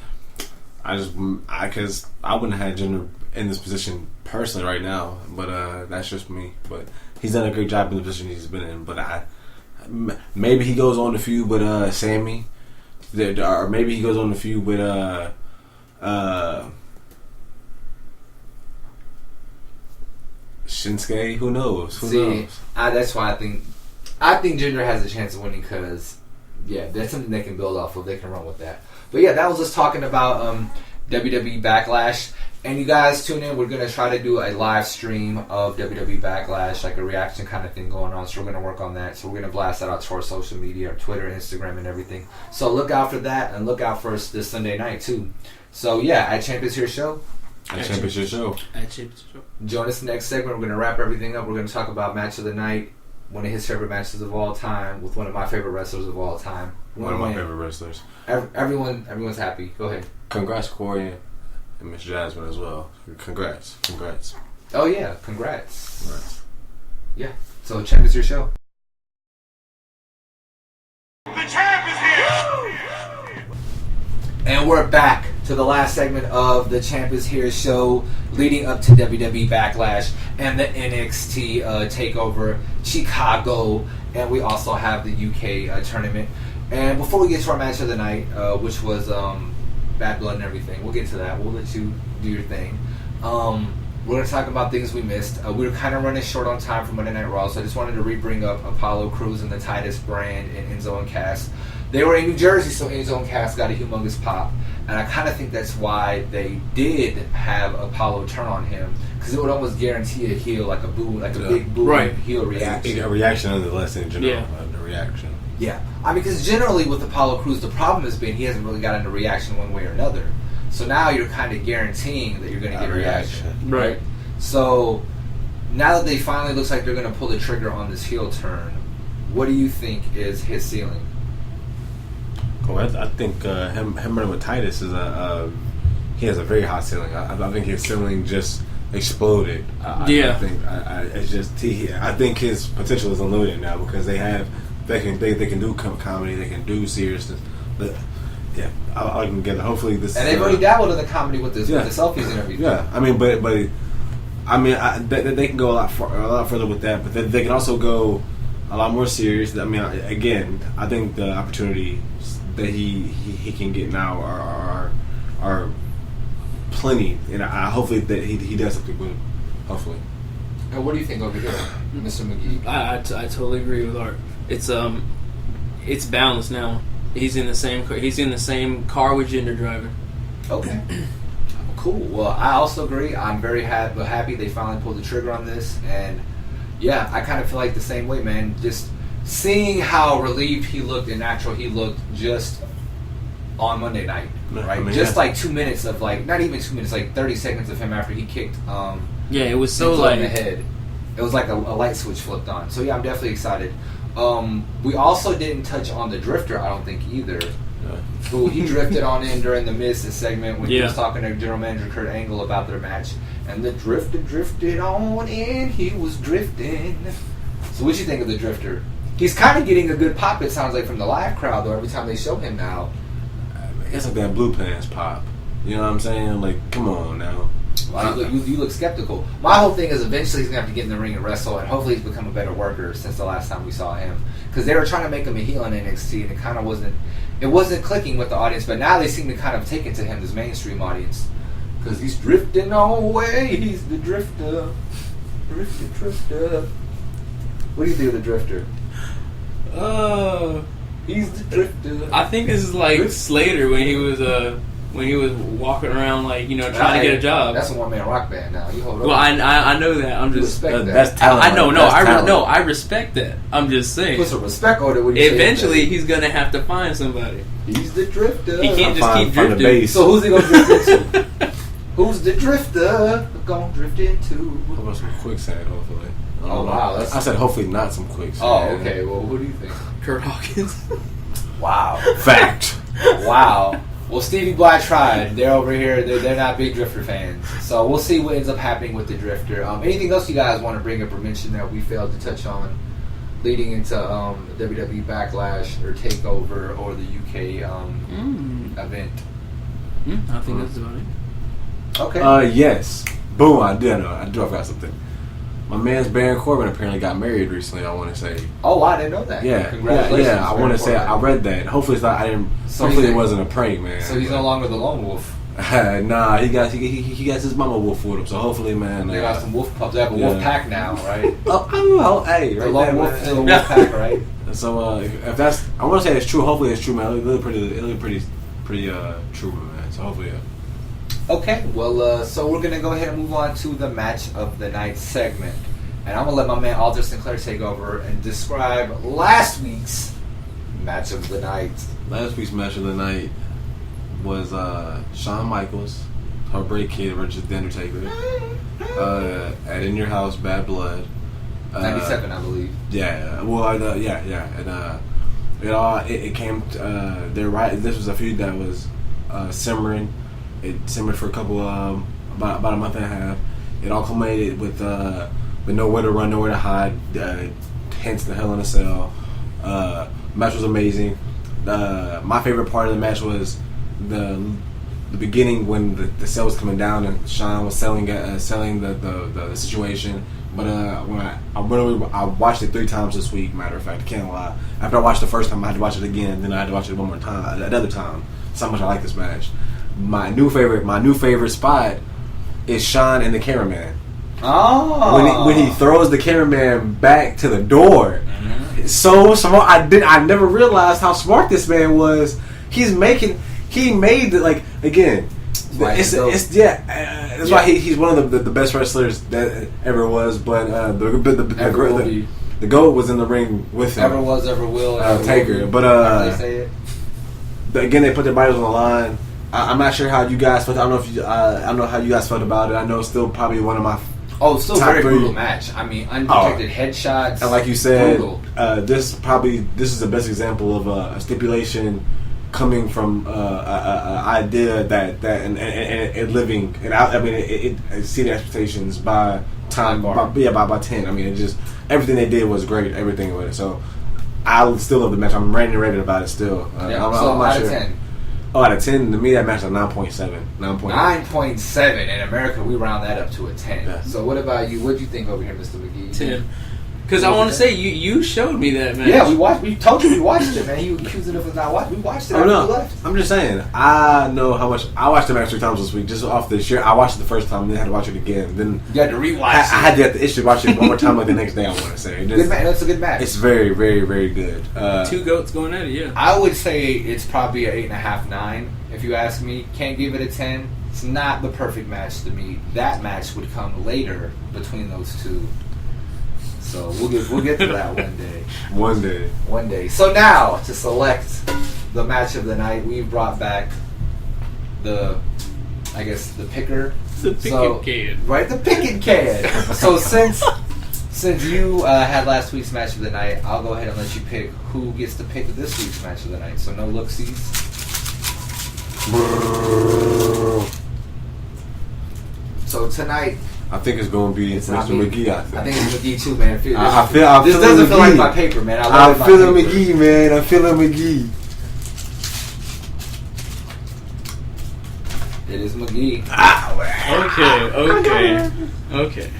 I wouldn't have had Jinder in this position personally right now, but that's just me. But he's done a great job in the position he's been in. But maybe he goes on to feud with Sammy, or maybe he goes on to feud with Shinsuke. Who knows? Who knows? That's why I think Jinder has a chance of winning because, that's something they can build off of. They can run with that. But that was us talking about WWE Backlash. And you guys tune in. We're going to try to do a live stream of WWE Backlash, like a reaction kind of thing going on. So we're going to work on that. So we're going to blast that out to our social media, our Twitter, Instagram, and everything. So look out for that, and look out for us this Sunday night, too. So, at Champions Here Show. At Championship Show. Join us next segment. We're going to wrap everything up. We're going to talk about Match of the Night, one of his favorite matches of all time, with one of my favorite wrestlers of all time. One of my favorite wrestlers. Everyone's happy. Go ahead. Congrats, Corey, and Miss Jasmine as well. Congrats. Oh, yeah. Congrats. Yeah. So, Champ is your show. The champ is here! And we're back to the last segment of the Champ is Here show leading up to WWE Backlash and the NXT TakeOver Chicago. And we also have the UK tournament. And before we get to our match of the night, which was Bad Blood and everything, we'll get to that. We'll let you do your thing. we're going to talk about things we missed. We were kind of running short on time for Monday Night Raw, so I just wanted to re-bring up Apollo Crews and the Titus Brand and Enzo and Cass. They were in New Jersey, so Enzo and Cass got a humongous pop. And I kind of think that's why they did have Apollo turn on him, because it would almost guarantee a heel, like a boo, like a big boo heel reaction. A reaction nonetheless in general. Yeah. The reaction. Yeah. I mean, because generally with Apollo Crews, the problem has been he hasn't really gotten a reaction one way or another. So now you're kind of guaranteeing that you're going to get a reaction. Right. So now that they finally looks like they're going to pull the trigger on this heel turn, what do you think is his ceiling? Oh, I think him running with Titus is he has a very high ceiling. I think his ceiling just exploded. I think it's just I think his potential is unlimited now because they can do comedy, they can do seriousness, but yeah, I can get it. Hopefully this. And they've already dabbled in the comedy with this, with the selfies and everything. Yeah, I mean, but I mean, they can go a lot further with that, but they can also go a lot more serious. I mean, again, I think the opportunities that he can get now are plenty, and hopefully that he does something with it. Hopefully. And what do you think over here, Mr. McGee? I totally agree with Art. It's balanced now. He's in the same car with Jinder driving. Okay. Cool. Well, I also agree. I'm very happy they finally pulled the trigger on this, and yeah, I kind of feel like the same way, man. Just seeing how relieved he looked and natural he looked just on Monday night, right? I mean, just like 2 minutes of not even 2 minutes, like 30 seconds of him after he kicked. Yeah, it was so in the head. It was like a light switch flipped on. So yeah, I'm definitely excited. We also didn't touch on the Drifter, I don't think either. Who he drifted on in during the Miz segment when he was talking to General Manager Kurt Angle about their match, and the Drifter drifted on in. He was drifting. So what you think of the Drifter? He's kind of getting a good pop. It sounds like from the live crowd though. Every time they show him now, it's like that Blue Pants pop. You know what I'm saying? Like, come on now. Well, you look skeptical. My whole thing is eventually he's going to have to get in the ring and wrestle, and hopefully he's become a better worker since the last time we saw him. Because they were trying to make him a heel in NXT, and it kind of wasn't clicking with the audience. But now they seem to kind of take it to him, this mainstream audience, because he's drifting away. He's the Drifter, Drifter. What do you think of the Drifter? He's the Drifter. I think this is like Slater when he was walking around trying to get a job. That's a one-man rock band now. You hold on. Well, I know that. I'm just respect that. That's talent. I know. That's I respect that. I'm just saying. Put some respect on it. When you Eventually, he's gonna have to find somebody. He's the Drifter. He can't just keep find the drifting. base. So who's he gonna drift into? Who's the Drifter gonna drift into? How about some quicksand, hopefully? Oh wow! I said hopefully not some quicksand. Oh okay. Well, who do you think? Kurt Hawkins. Wow. Fact. Wow. Well, Stevie Bly tried. They're over here. They're not big Drifter fans. So we'll see what ends up happening with the Drifter. Anything else you guys want to bring up or mention that we failed to touch on leading into WWE Backlash or Takeover or the UK event? I think that's about it. Okay. Yes. Boom. I forgot something. My man's Baron Corbin apparently got married recently. I want to say. Oh, I didn't know that. Yeah, Congratulations. yeah. I want to say I read that. Hopefully it's not. I didn't. So hopefully it wasn't a prank, man. So he's no longer the lone wolf. Nah, he got his mama wolf with him. So hopefully, man. They got some wolf pups. They have a wolf pack now, right? Hey, The right lone there, wolf man. still a wolf pack, right? So if that's, I want to say it's true. Hopefully it's true, man. It look pretty true, man. So hopefully, yeah. Okay, well, so we're gonna go ahead and move on to the match of the night segment. And I'm going to let my man Alder Sinclair take over and describe last week's match of the night. Last week's match of the night was Shawn Michaels, Heartbreak Kid versus The Undertaker at In Your House, Bad Blood. 97, I believe. Yeah, well, yeah. And it came to, this was a feud that was simmering. It simmered for a couple, about a month and a half. It all culminated with nowhere to run, nowhere to hide, hence the Hell in a Cell. Match was amazing. My favorite part of the match was the beginning when the cell was coming down and Shawn was selling the situation. But when I watched it 3 times this week. Matter of fact, I can't lie. After I watched the first time, I had to watch it again. Then I had to watch it one more time, another time. That's how much I like this match. My new favorite spot is Sean and the cameraman. Oh, When he throws the cameraman back to the door, it's so smart. I never realized how smart this man was. He made it like again. That's why he's one of the best wrestlers that ever was. But the GOAT was in the ring with him. Ever was, ever will, Taker. But they say it. Again, they put their bodies on the line. I'm not sure how you guys felt. I don't know how you guys felt about it. I know it's still probably one of my. Still very brutal match. I mean, unprotected headshots. And like you said, brutal. This is the best example of a stipulation coming from an idea that and living and it exceeded expectations by time by 10. I mean, it just everything they did was great. Everything with it. So I still love the match. I'm ranting and raving about it still. I'm out of 10. Oh, out of 10, to me that match is a 9.7. 9.7. In America, we round that up to a 10. Yeah. So what about you? What'd you think over here, Mr. McGee? 10. Because I want to say, you showed me that match. Yeah, we told you we watched it, man. You accused us of not watching. We watched it after we left. I'm just saying, I know how much. I watched the match 3 times this week, just off the sheer. I watched it the first time, then I had to watch it again. Then you had to rewatch I had to issue watch it one more time like the next day, I want to say. Good match. That's a good match. It's very, very, very good. 2 GOATs going at it, yeah. I would say it's probably an 8.5, 9. If you ask me, can't give it a 10. It's not the perfect match to me. That match would come later between those two. So we'll get to that one day. One day. So now to select the match of the night, we've brought back the picker. The picket can. Right, the picket can. So since you had last week's match of the night, I'll go ahead and let you pick who gets to pick this week's match of the night. So no look-sees. So tonight, I think it's going to be Mr. McGee. I think it's McGee too, man. This doesn't feel like my paper, man. I'm feeling McGee, man. I'm feeling McGee. It is McGee. Okay.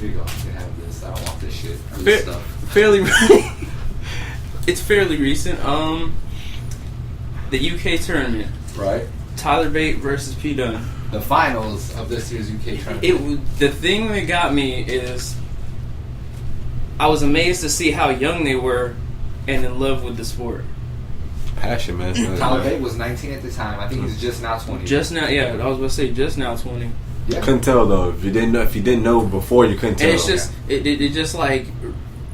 Here you go. You can have this. I don't want this shit. It's fairly recent. The UK tournament. Right. Tyler Bate versus P. Dunne. The finals of this year's UK tournament. The thing that got me is I was amazed to see how young they were and in love with the sport. Passion, man. Tyler Bate was 19 at the time. I think he's just now 20. Just now, yeah. I was going to say just now 20. Yeah. Couldn't tell though. If you didn't know before, you couldn't tell. And it's just it just like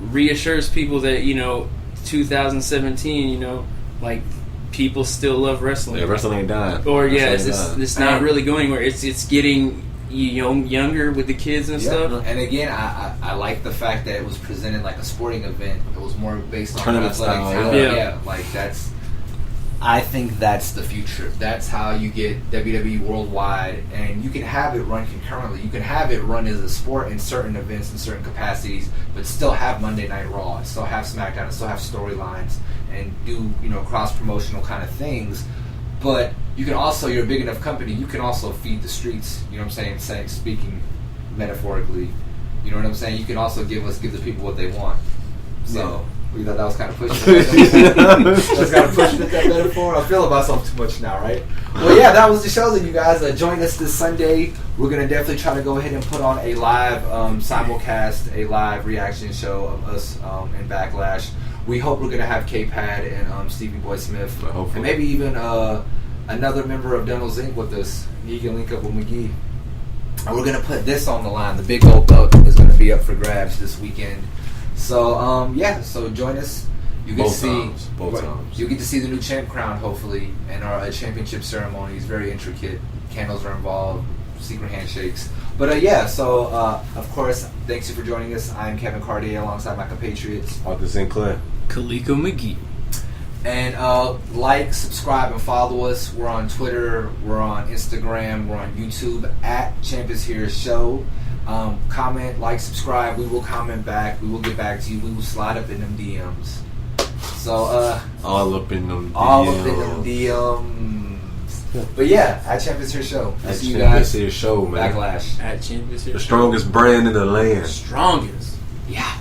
reassures people that 2017, like people still love wrestling. Yeah, wrestling ain't dying. Or it's not really going anywhere. It's getting younger with the kids and stuff. And again, I like the fact that it was presented like a sporting event. It was more based on tournament athletic style. talent. Yeah, like I think that's the future. That's how you get WWE worldwide, and you can have it run concurrently. You can have it run as a sport in certain events, in certain capacities, but still have Monday Night Raw, and still have SmackDown, and still have storylines, and do cross-promotional kind of things. But you can also, you're a big enough company, you can also feed the streets. You know what I'm saying? Speaking metaphorically, you know what I'm saying? You can also give the people what they want. So. We thought that was kind of pushing it. That's kind of pushing it, that metaphor. I'm feeling myself too much now, right? Well, yeah, that was the show. That you guys join us this Sunday. We're going to definitely try to go ahead and put on a live simulcast, a live reaction show of us in Backlash. We hope we're going to have K-Pad and Stevie Boy Smith. Hopefully. And maybe even another member of Dunnell's Inc. with us. He can link up with McGee. And we're going to put this on the line. The big old belt is going to be up for grabs this weekend. So so join us. You get Both times. You get to see the new champ crown, hopefully, and our championship ceremony is very intricate. Candles are involved, secret handshakes. But so of course, thanks you for joining us. I'm Kevin Cartier alongside my compatriots Arthur Sinclair, Kaliko McGee. And like, subscribe, and follow us. We're on Twitter, we're on Instagram, we're on YouTube at Champ is Here Show. Comment, like, subscribe. We will comment back. We will get back to you. We will slide up in them DMs. So, all up in them DMs. But yeah, at Champ is Here Show. At see you Champ guys. is Here Show, man. Backlash. At Champ is Here The Show. strongest brand in the land. Strongest. Yeah.